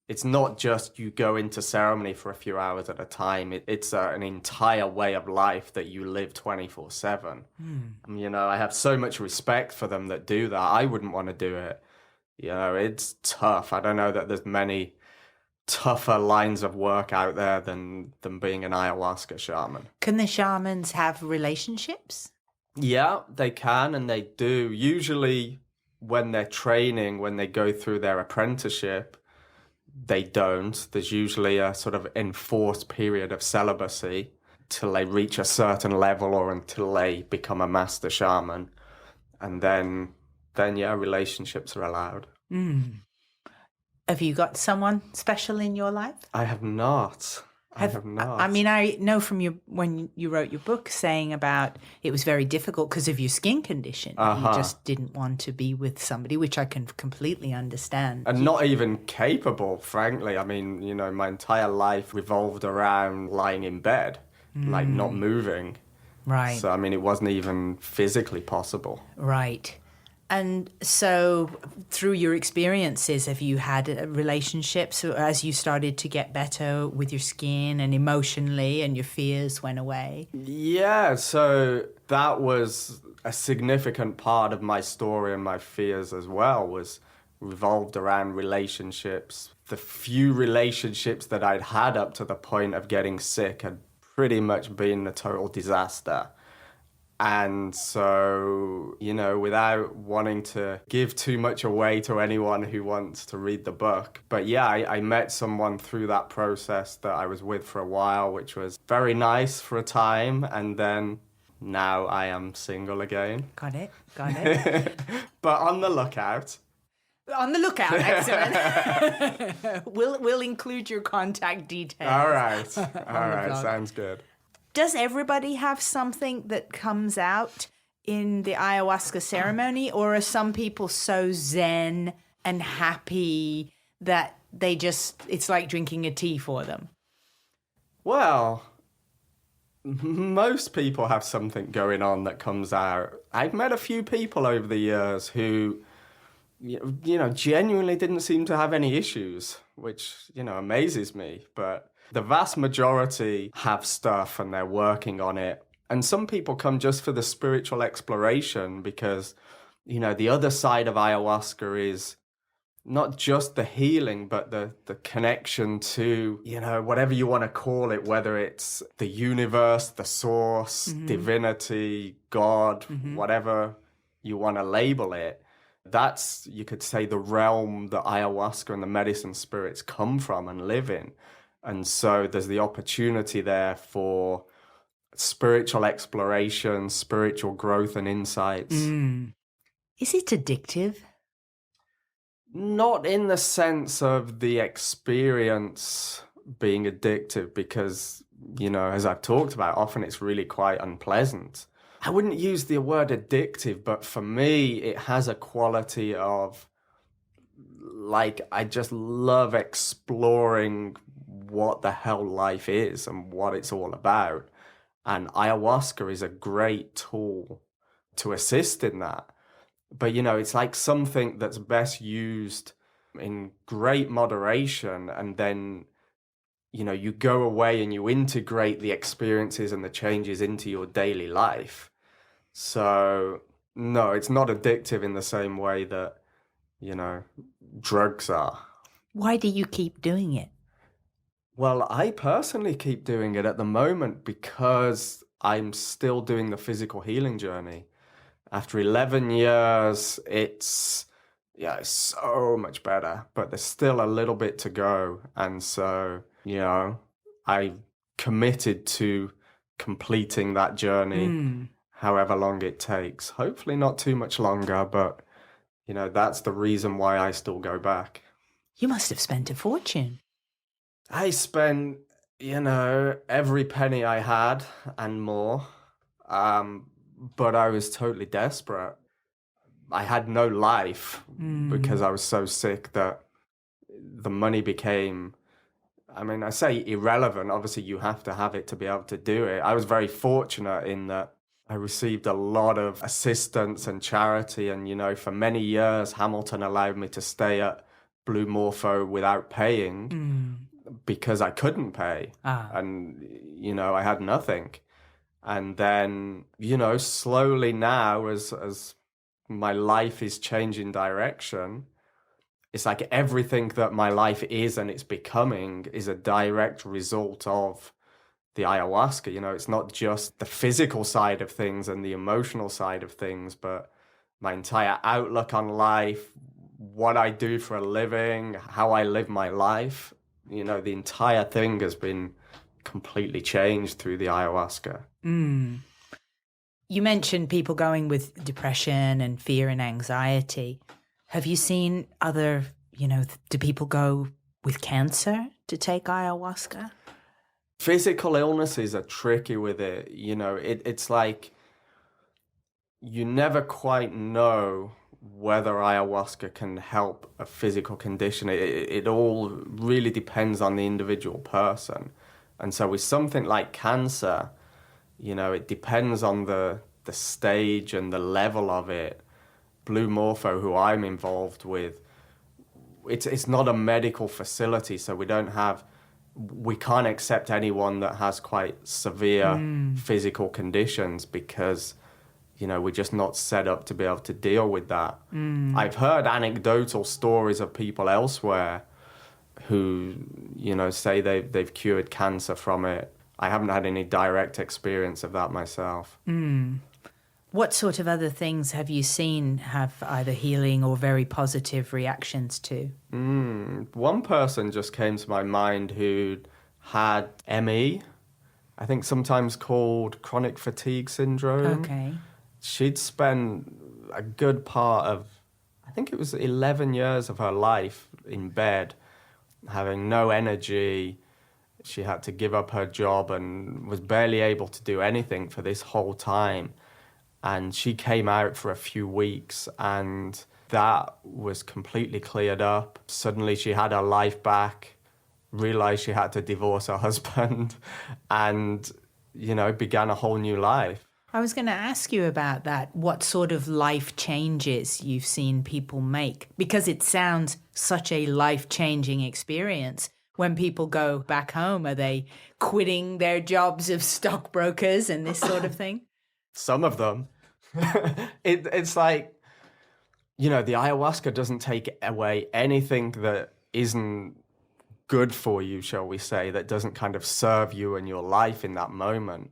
it's not just you go into ceremony for a few hours at a time. It's an entire way of life that you live 24/7. You know, I have so much respect for them that do that. I wouldn't want to do it. You know, it's tough. I don't know that there's many tougher lines of work out there than being an ayahuasca shaman. Can the shamans have relationships? Yeah, they can and they do. Usually when they're training, when they go through their apprenticeship, they don't. There's usually a sort of enforced period of celibacy till they reach a certain level or until they become a master shaman. And then yeah, relationships are allowed. Have you got someone special in your life? I have not. I have not. I mean, I know from when you wrote your book saying about it was very difficult because of your skin condition. You just didn't want to be with somebody, which I can completely understand. And not even capable, frankly. I mean, you know, my entire life revolved around lying in bed, like not moving. Right. So, I mean, it wasn't even physically possible. Right. And so through your experiences, have you had relationships as you started to get better with your skin and emotionally and your fears went away? Yeah, so that was a significant part of my story and my fears as well, was revolved around relationships. The few relationships that I'd had up to the point of getting sick had pretty much been a total disaster. And so, you know, without wanting to give too much away to anyone who wants to read the book, but yeah, I met someone through that process that I was with for a while, which was very nice for a time, and then now I am single again. Got it. But on the lookout. On the lookout, excellent. We'll include your contact details. All right, sounds good. Does everybody have something that comes out in the ayahuasca ceremony, or are some people so zen and happy that it's like drinking a tea for them? Well, most people have something going on that comes out. I've met a few people over the years who, you know, genuinely didn't seem to have any issues, which, you know, amazes me. But the vast majority have stuff and they're working on it. And some people come just for the spiritual exploration because, you know, the other side of ayahuasca is not just the healing, but the connection to, you know, whatever you want to call it, whether it's the universe, the source, divinity, God, whatever you want to label it. That's, you could say, the realm that ayahuasca and the medicine spirits come from and live in. And so there's the opportunity there for spiritual exploration, spiritual growth and insights. Is it addictive? Not in the sense of the experience being addictive, because, you know, as I've talked about, often it's really quite unpleasant. I wouldn't use the word addictive, but for me, it has a quality of, like, I just love exploring what the hell life is and what it's all about. And ayahuasca is a great tool to assist in that. But, you know, it's like something that's best used in great moderation, and then, you know, you go away and you integrate the experiences and the changes into your daily life. So, no, it's not addictive in the same way that, you know, drugs are. Why do you keep doing it? Well, I personally keep doing it at the moment because I'm still doing the physical healing journey. After 11 years, it's so much better, but there's still a little bit to go. And so, you know, I committed to completing that journey, however long it takes. Hopefully not too much longer, but, you know, that's the reason why I still go back. You must have spent a fortune. I spent, you know, every penny I had and more. But I was totally desperate. I had no life because I was so sick that the money became, I mean, I say irrelevant. Obviously, you have to have it to be able to do it. I was very fortunate in that I received a lot of assistance and charity. And, for many years, Hamilton allowed me to stay at Blue Morpho without paying because I couldn't pay. And, I had nothing. And then, slowly now, as my life is changing direction, it's like everything that my life is and it's becoming is a direct result of the ayahuasca. It's not just the physical side of things and the emotional side of things, but my entire outlook on life, what I do for a living, how I live my life. The entire thing has been completely changed through the ayahuasca. You mentioned people going with depression and fear and anxiety. Have you seen other, do people go with cancer to take ayahuasca? Physical illnesses are tricky with it. It's like you never quite know whether ayahuasca can help a physical condition. It all really depends on the individual person. And so with something like cancer, it depends on the stage and the level of it. Blue Morpho, who I'm involved with, it's not a medical facility, so we can't accept anyone that has quite severe physical conditions because, we're just not set up to be able to deal with that. I've heard anecdotal stories of people elsewhere who, say they've cured cancer from it. I haven't had any direct experience of that myself. What sort of other things have you seen have either healing or very positive reactions to? One person just came to my mind who had ME, I think sometimes called chronic fatigue syndrome. Okay. She'd spent a good part of, I think it was 11 years of her life in bed, having no energy. She had to give up her job and was barely able to do anything for this whole time. And she came out for a few weeks and that was completely cleared up. Suddenly she had her life back, realized she had to divorce her husband and, began a whole new life. I was going to ask you about that, what sort of life changes you've seen people make, because it sounds such a life-changing experience. When people go back home, are they quitting their jobs of stockbrokers and this sort of thing? Some of them. It's like, the ayahuasca doesn't take away anything that isn't good for you, shall we say, that doesn't kind of serve you and your life in that moment.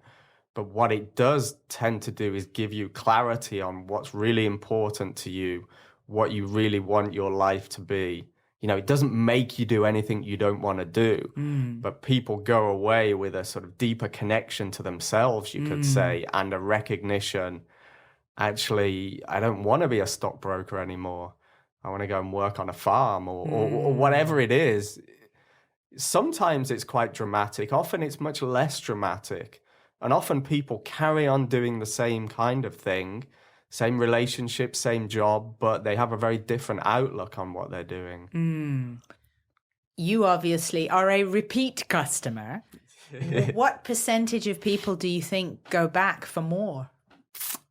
But what it does tend to do is give you clarity on what's really important to you, what you really want your life to be. It doesn't make you do anything you don't want to do, but people go away with a sort of deeper connection to themselves, you could say, and a recognition, actually, I don't want to be a stockbroker anymore. I want to go and work on a farm or whatever it is. Sometimes it's quite dramatic. Often it's much less dramatic. And often people carry on doing the same kind of thing, same relationship, same job, but they have a very different outlook on what they're doing. You obviously are a repeat customer. What percentage of people do you think go back for more?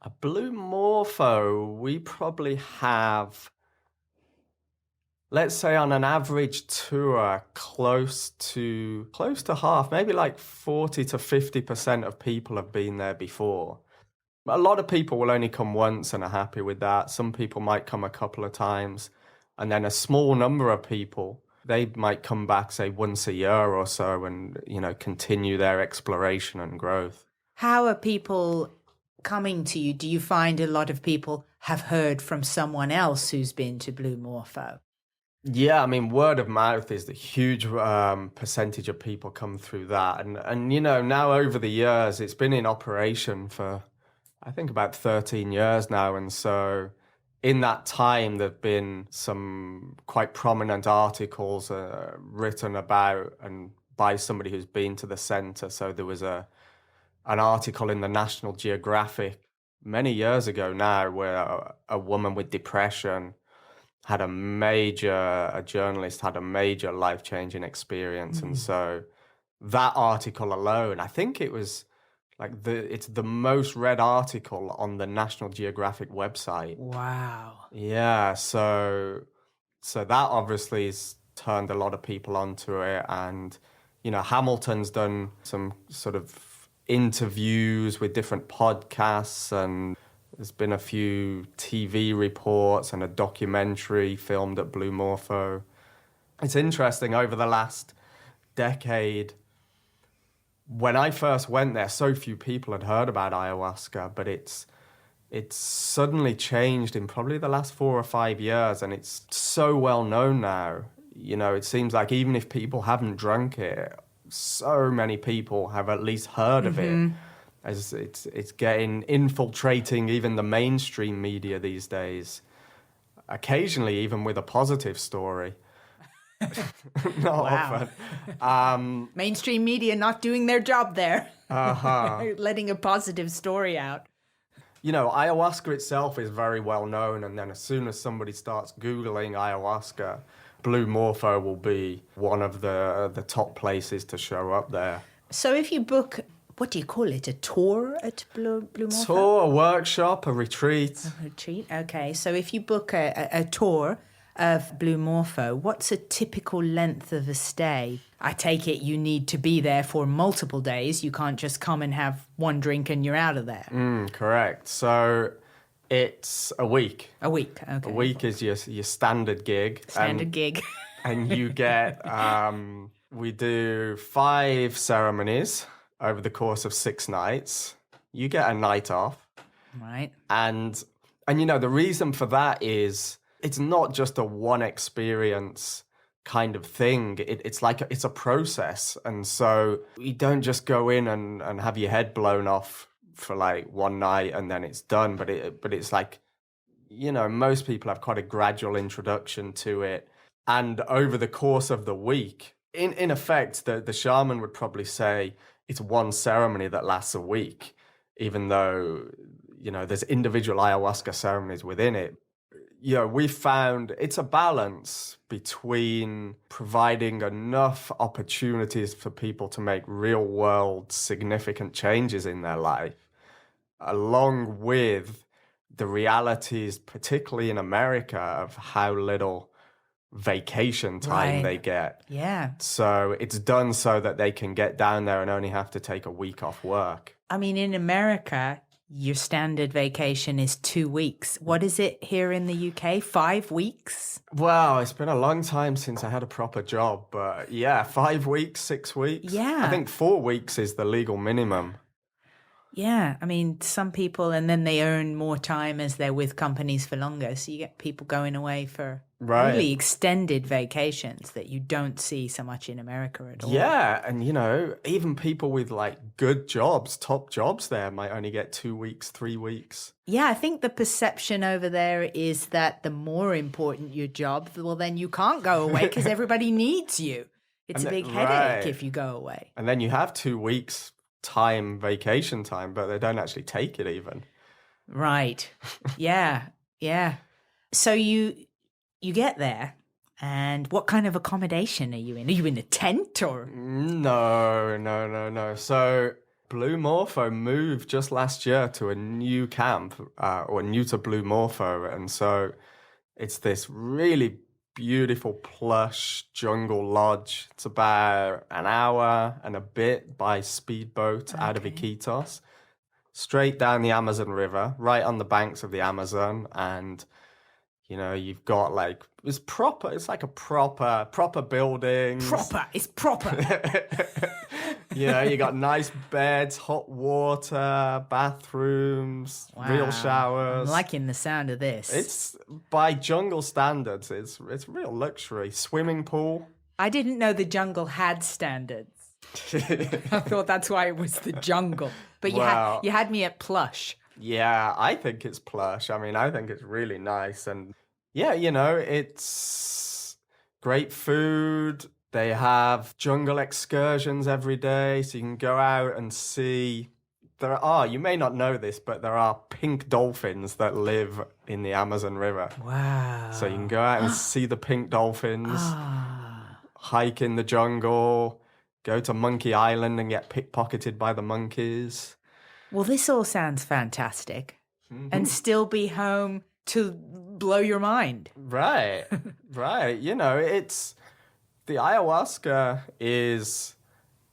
A Blue Morpho, we probably have, let's say on an average tour, close to half, maybe like 40 to 50% of people have been there before. A lot of people will only come once and are happy with that. Some people might come a couple of times. And then a small number of people, they might come back, say, once a year or so and, continue their exploration and growth. How are people coming to you? Do you find a lot of people have heard from someone else who's been to Blue Morpho? Yeah, I mean, word of mouth is the huge percentage of people come through that. And now over the years, it's been in operation for, I think, about 13 years now. And so in that time, there've been some quite prominent articles written about and by somebody who's been to the center. So there was an article in the National Geographic many years ago now where a woman with depression had a journalist had a major life-changing experience. And so that article alone, I think it was It's the most read article on the National Geographic website. Wow. Yeah, so that obviously has turned a lot of people onto it. And, Hamilton's done some sort of interviews with different podcasts, and there's been a few TV reports and a documentary filmed at Blue Morpho. It's interesting, over the last decade, when I first went there, so few people had heard about ayahuasca, but it's suddenly changed in probably the last 4 or 5 years, and it's so well known now. It seems like even if people haven't drunk it, so many people have at least heard of it, as it's infiltrating even the mainstream media these days, occasionally even with a positive story. Not often. Mainstream media not doing their job there. Uh-huh. Letting a positive story out. Ayahuasca itself is very well known, and then as soon as somebody starts Googling ayahuasca, Blue Morpho will be one of the top places to show up there. So if you book, what do you call it, a tour at Blue Morpho? Tour, a workshop, a retreat. A retreat, okay. So if you book a tour of Blue Morpho, what's a typical length of a stay? I take it you need to be there for multiple days. You can't just come and have one drink and you're out of there. Correct. So it's a week. A week, okay. A week is your standard gig. Standard gig. And you get, we do 5 ceremonies over the course of 6 nights. You get a night off. Right. And the reason for that is, it's not just a one experience kind of thing. It's a process. And so you don't just go in and have your head blown off for like one night and then it's done. But it's like, most people have quite a gradual introduction to it. And over the course of the week, in effect, the shaman would probably say it's one ceremony that lasts a week, even though, there's individual ayahuasca ceremonies within it. We found it's a balance between providing enough opportunities for people to make real world significant changes in their life, along with the realities, particularly in America, of how little vacation time they get. Yeah. So it's done so that they can get down there and only have to take a week off work. I mean, in America, your standard vacation is 2 weeks. What is it here in the UK? 5 weeks? Well, it's been a long time since I had a proper job, but yeah, 5 weeks, 6 weeks. Yeah. I think 4 weeks is the legal minimum. Yeah. I mean, some people, and then they earn more time as they're with companies for longer. So you get people going away for really extended vacations that you don't see so much in America at all. Yeah. And, even people with like good jobs, top jobs there might only get 2 weeks, 3 weeks. Yeah. I think the perception over there is that the more important your job, well, then you can't go away because everybody needs you. It's a big headache if you go away. And then you have 2 weeks vacation time, but they don't actually take it even. Right. Yeah. Yeah. So you get there, and what kind of accommodation are you in? Are you in a tent or? No. So Blue Morpho moved just last year to a new camp, or new to Blue Morpho. And so it's this really beautiful, plush jungle lodge. It's about an hour and a bit by speedboat out of Iquitos, straight down the Amazon River, right on the banks of the Amazon. And you've got like, it's like a proper building. It's proper. You got nice beds, hot water, bathrooms, real showers. I'm liking the sound of this. It's, by jungle standards, it's real luxury. Swimming pool. I didn't know the jungle had standards. I thought that's why it was the jungle. But you had me at plush. Yeah, I think it's plush. I mean, I think it's really nice. And yeah, it's great food. They have jungle excursions every day, so you can go out and see. You may not know this, but there are pink dolphins that live in the Amazon River. Wow. So you can go out and see the pink dolphins, hike in the jungle, go to Monkey Island and get pickpocketed by the monkeys. Well, this all sounds fantastic. And still be home to blow your mind. Right, right. You know, it's the ayahuasca is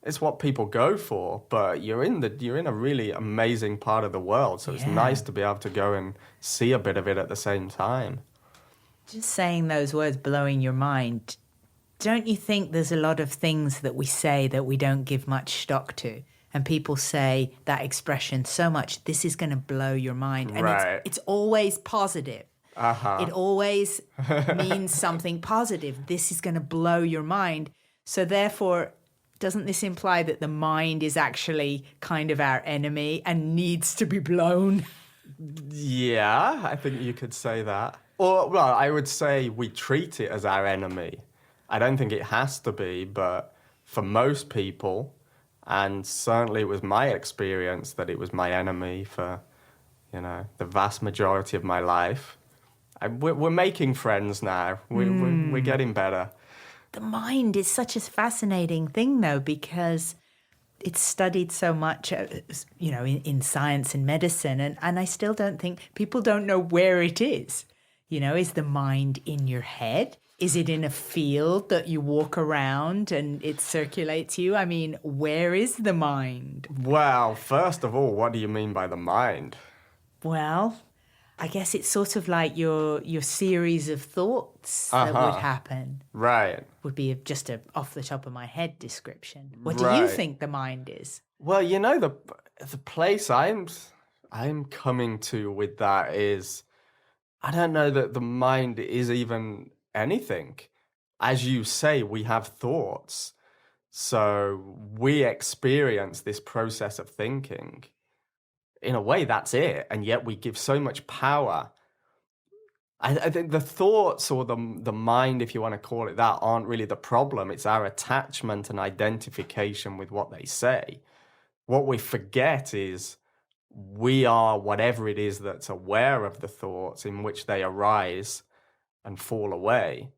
it's what people go for, but you're in a really amazing part of the world, so it's nice to be able to go and see a bit of it at the same time. Just saying those words, blowing your mind, don't you think there's a lot of things that we say that we don't give much stock to? And people say that expression so much, this is going to blow your mind. And it's always positive. It always means something positive. This is going to blow your mind. So therefore, doesn't this imply that the mind is actually kind of our enemy and needs to be blown? Yeah, I think you could say that. Or, well, I would say we treat it as our enemy. I don't think it has to be, but for most people, and certainly it was my experience that it was my enemy for, the vast majority of my life. We're making friends now. We're getting better. The mind is such a fascinating thing, though, because it's studied so much, in science and medicine. And I still don't think people don't know where it is. Is the mind in your head? Is it in a field that you walk around and it circulates you? I mean, where is the mind? Well, first of all, what do you mean by the mind? Well, I guess it's sort of like your series of thoughts that would happen. Right. Would be just a off the top of my head description. What do you think the mind is? Well, the place I'm coming to with that is, I don't know that the mind is even anything. As you say, we have thoughts. So we experience this process of thinking. In a way, that's it. And yet we give so much power. I think the thoughts or the mind, if you want to call it that, aren't really the problem. It's our attachment and identification with what they say. What we forget is we are whatever it is that's aware of the thoughts in which they arise and fall away.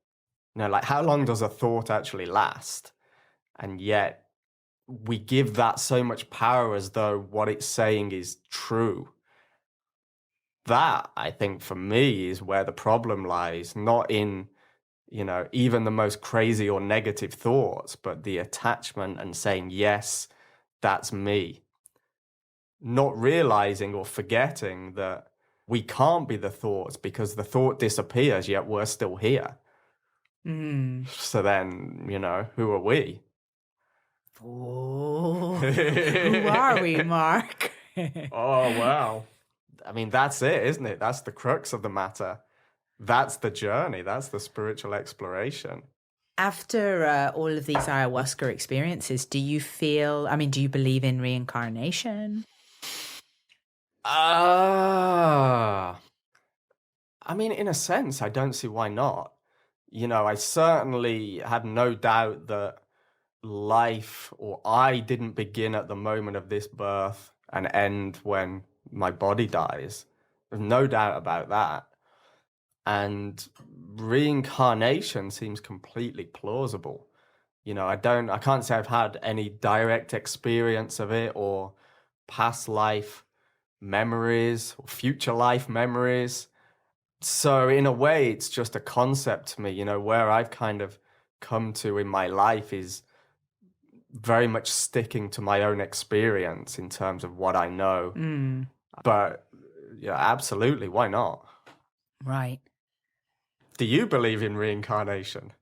Like how long does a thought actually last? And yet we give that so much power as though what it's saying is true. That, I think, for me, is where the problem lies, not in, even the most crazy or negative thoughts, but the attachment and saying, yes, that's me. Not realizing or forgetting that we can't be the thoughts because the thought disappears, yet we're still here. So then, who are we? Oh, who are we, Mark? Oh, wow. I mean, that's it, isn't it? That's the crux of the matter. That's the journey. That's the spiritual exploration. After all of these ayahuasca experiences, do you believe in reincarnation? I mean, in a sense, I don't see why not. I certainly have no doubt that life, or I didn't begin at the moment of this birth and end when my body dies. There's no doubt about that. And reincarnation seems completely plausible. I can't say I've had any direct experience of it or past life memories or future life memories. So in a way, it's just a concept to me, where I've kind of come to in my life is very much sticking to my own experience in terms of what I know. But yeah, absolutely, why not? Right. Do you believe in reincarnation?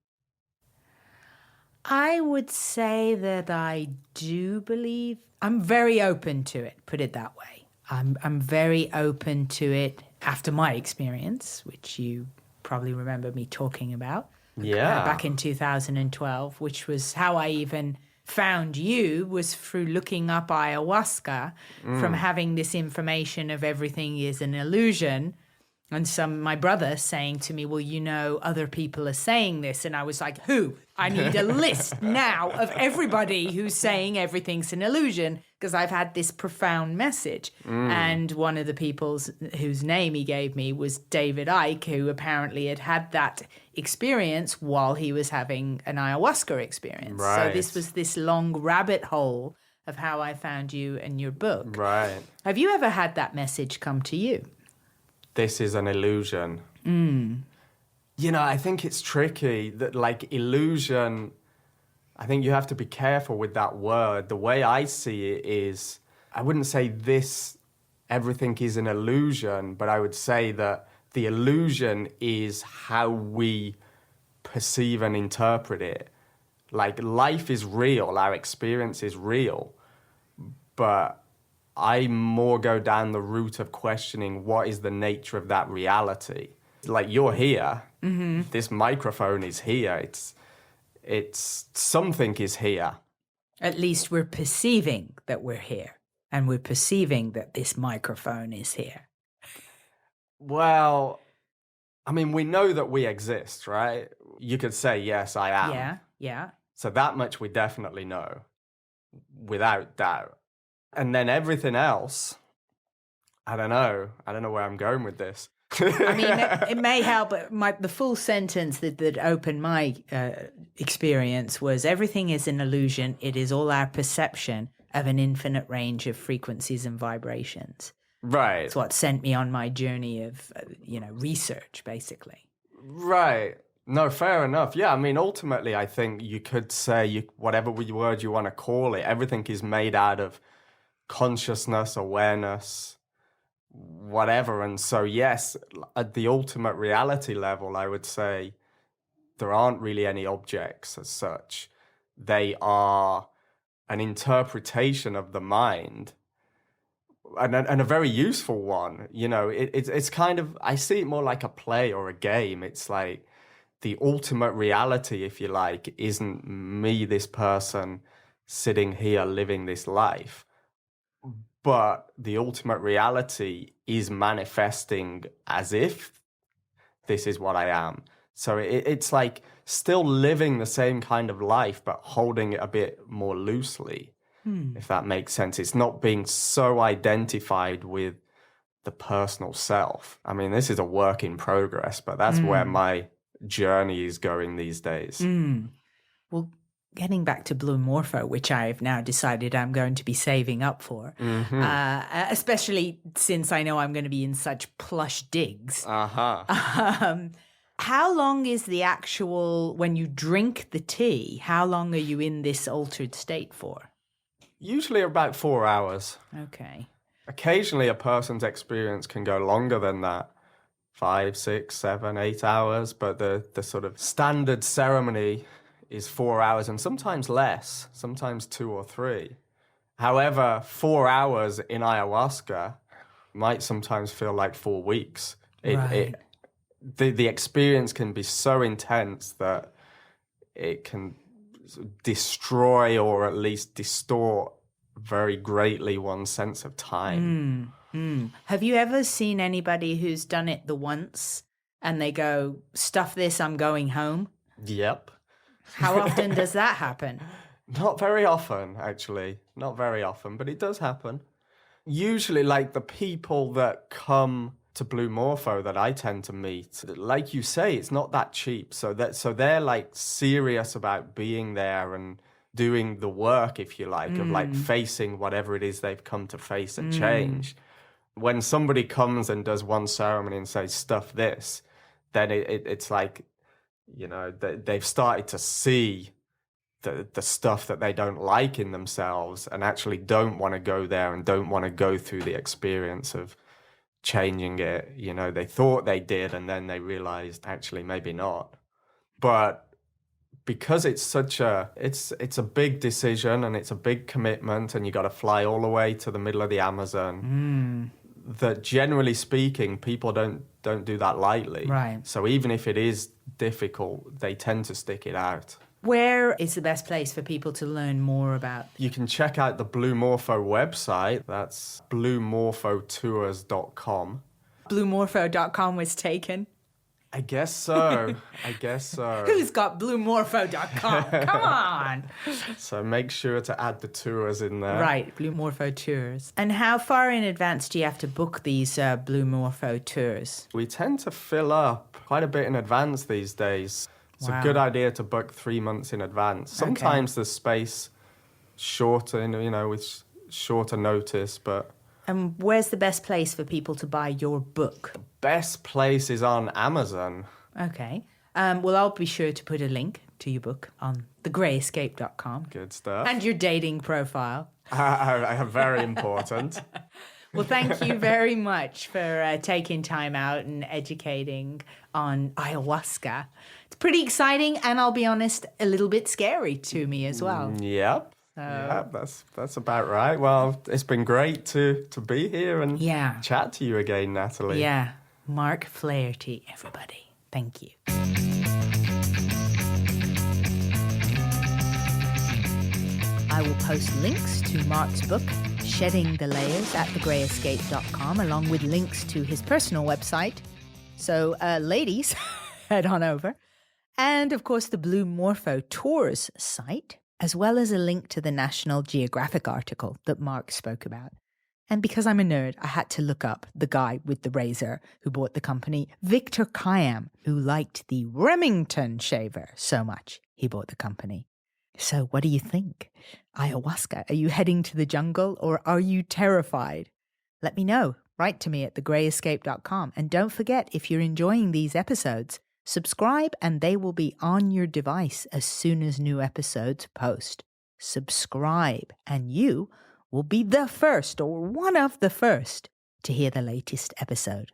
I would say that I do believe. I'm very open to it, put it that way. I'm very open to it after my experience, which you probably remember me talking about. Yeah. Back in 2012, which was how I even found you, was through looking up ayahuasca, from having this information of everything is an illusion. And my brother saying to me, well, other people are saying this. And I was like, who? I need a list now of everybody who's saying everything's an illusion, because I've had this profound message. And one of the people whose name he gave me was David Icke, who apparently had that experience while he was having an ayahuasca experience. Right. So this was this long rabbit hole of how I found you and your book. Right. Have you ever had that message come to you? This is an illusion. You know, I think it's tricky that, like, illusion, I think you have to be careful with that word. The way I see it is, I wouldn't say everything is an illusion, but I would say that the illusion is how we perceive and interpret it. Like, life is real, our experience is real, but I more go down the route of questioning what is the nature of that reality. Like, you're here, this microphone is here, it's something is here. At least we're perceiving that we're here, and we're perceiving that this microphone is here. Well, I mean, we know that we exist, right? You could say, yes, I am. Yeah. So that much we definitely know, without doubt. And then everything else, I don't know where I'm going with this. I mean, it may help, but the full sentence that opened my experience was, everything is an illusion. It is all our perception of an infinite range of frequencies and vibrations. Right. It's what sent me on my journey of, research, basically. Right. No, fair enough. Yeah, I mean, ultimately, I think you could say, whatever word you want to call it, everything is made out of consciousness, awareness, whatever. And so, yes, at the ultimate reality level, I would say there aren't really any objects as such. They are an interpretation of the mind, and a very useful one. You know, it's kind of, I see it more like a play or a game. It's like the ultimate reality, if you like, isn't me, this person, sitting here living this life. But the ultimate reality is manifesting as if this is what I am. So it's like still living the same kind of life, but holding it a bit more loosely, if that makes sense. It's not being so identified with the personal self. I mean, this is a work in progress, but that's where my journey is going these days. Well, getting back to Blue Morpho, which I've now decided I'm going to be saving up for, especially since I know I'm going to be in such plush digs. How long is the actual, when you drink the tea, how long are you in this altered state for? Usually about 4 hours. Okay. Occasionally a person's experience can go longer than that. 5, 6, 7, 8 hours, but the sort of standard ceremony is 4 hours, and sometimes less, sometimes 2 or 3. However, 4 hours in ayahuasca might sometimes feel like 4 weeks. The experience can be so intense that it can destroy or at least distort very greatly one's sense of time. Have you ever seen anybody who's done it the once and they go, stuff this, I'm going home? Yep. How often does that happen? Not very often, actually. Not very often, but it does happen. Usually, like, the people that come to Blue Morpho that I tend to meet, like you say, it's not that cheap. So they're like serious about being there and doing the work, if you like, of like facing whatever it is they've come to face and change. When somebody comes and does one ceremony and says, stuff this, then it's like, you know, they've started to see the stuff that they don't like in themselves and actually don't want to go there and don't want to go through the experience of changing it. You know, they thought they did and then they realized actually maybe not. But because it's such it's a big decision and it's a big commitment and you got to fly all the way to the middle of the Amazon, that generally speaking, people don't do that lightly. Right. So even if it is difficult, they tend to stick it out. Where is the best place for people to learn more about? You can check out the Blue Morpho website. That's bluemorphotours.com. Bluemorpho.com was taken. I guess so. Who's got bluemorpho.com? Come on. So make sure to add the tours in there. Right, Blue Morpho Tours. And how far in advance do you have to book these Blue Morpho tours? We tend to fill up quite a bit in advance these days. It's a good idea to book 3 months in advance. Sometimes there's space shorter, with shorter notice, but... And where's the best place for people to buy your book? Best place is on Amazon. Okay. Well, I'll be sure to put a link to your book on thegreyescape.com. Good stuff. And your dating profile. Very important. Well, thank you very much for taking time out and educating on ayahuasca. It's pretty exciting, and I'll be honest, a little bit scary to me as well. Yep. Yep, that's about right. Well, it's been great to be here and chat to you again, Natalie. Yeah. Mark Flaherty, everybody. Thank you. I will post links to Mark's book, Shedding the Layers, at thegreyescape.com, along with links to his personal website. So, ladies, head on over. And, of course, the Blue Morpho Tours site, as well as a link to the National Geographic article that Mark spoke about. And because I'm a nerd, I had to look up the guy with the razor who bought the company, Victor Khayyam, who liked the Remington shaver so much he bought the company. So what do you think? Ayahuasca, are you heading to the jungle or are you terrified? Let me know. Write to me at thegreyescape.com. And don't forget, if you're enjoying these episodes, subscribe and they will be on your device as soon as new episodes post. Subscribe and you will be the first or one of the first to hear the latest episode.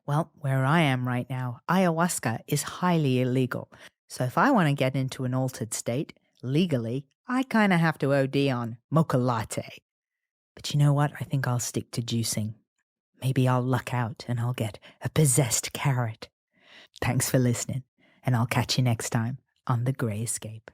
Well, where I am right now, ayahuasca is highly illegal. So if I want to get into an altered state, legally, I kind of have to OD on mocha latte. But you know what? I think I'll stick to juicing. Maybe I'll luck out and I'll get a possessed carrot. Thanks for listening, and I'll catch you next time on The Grey Escape.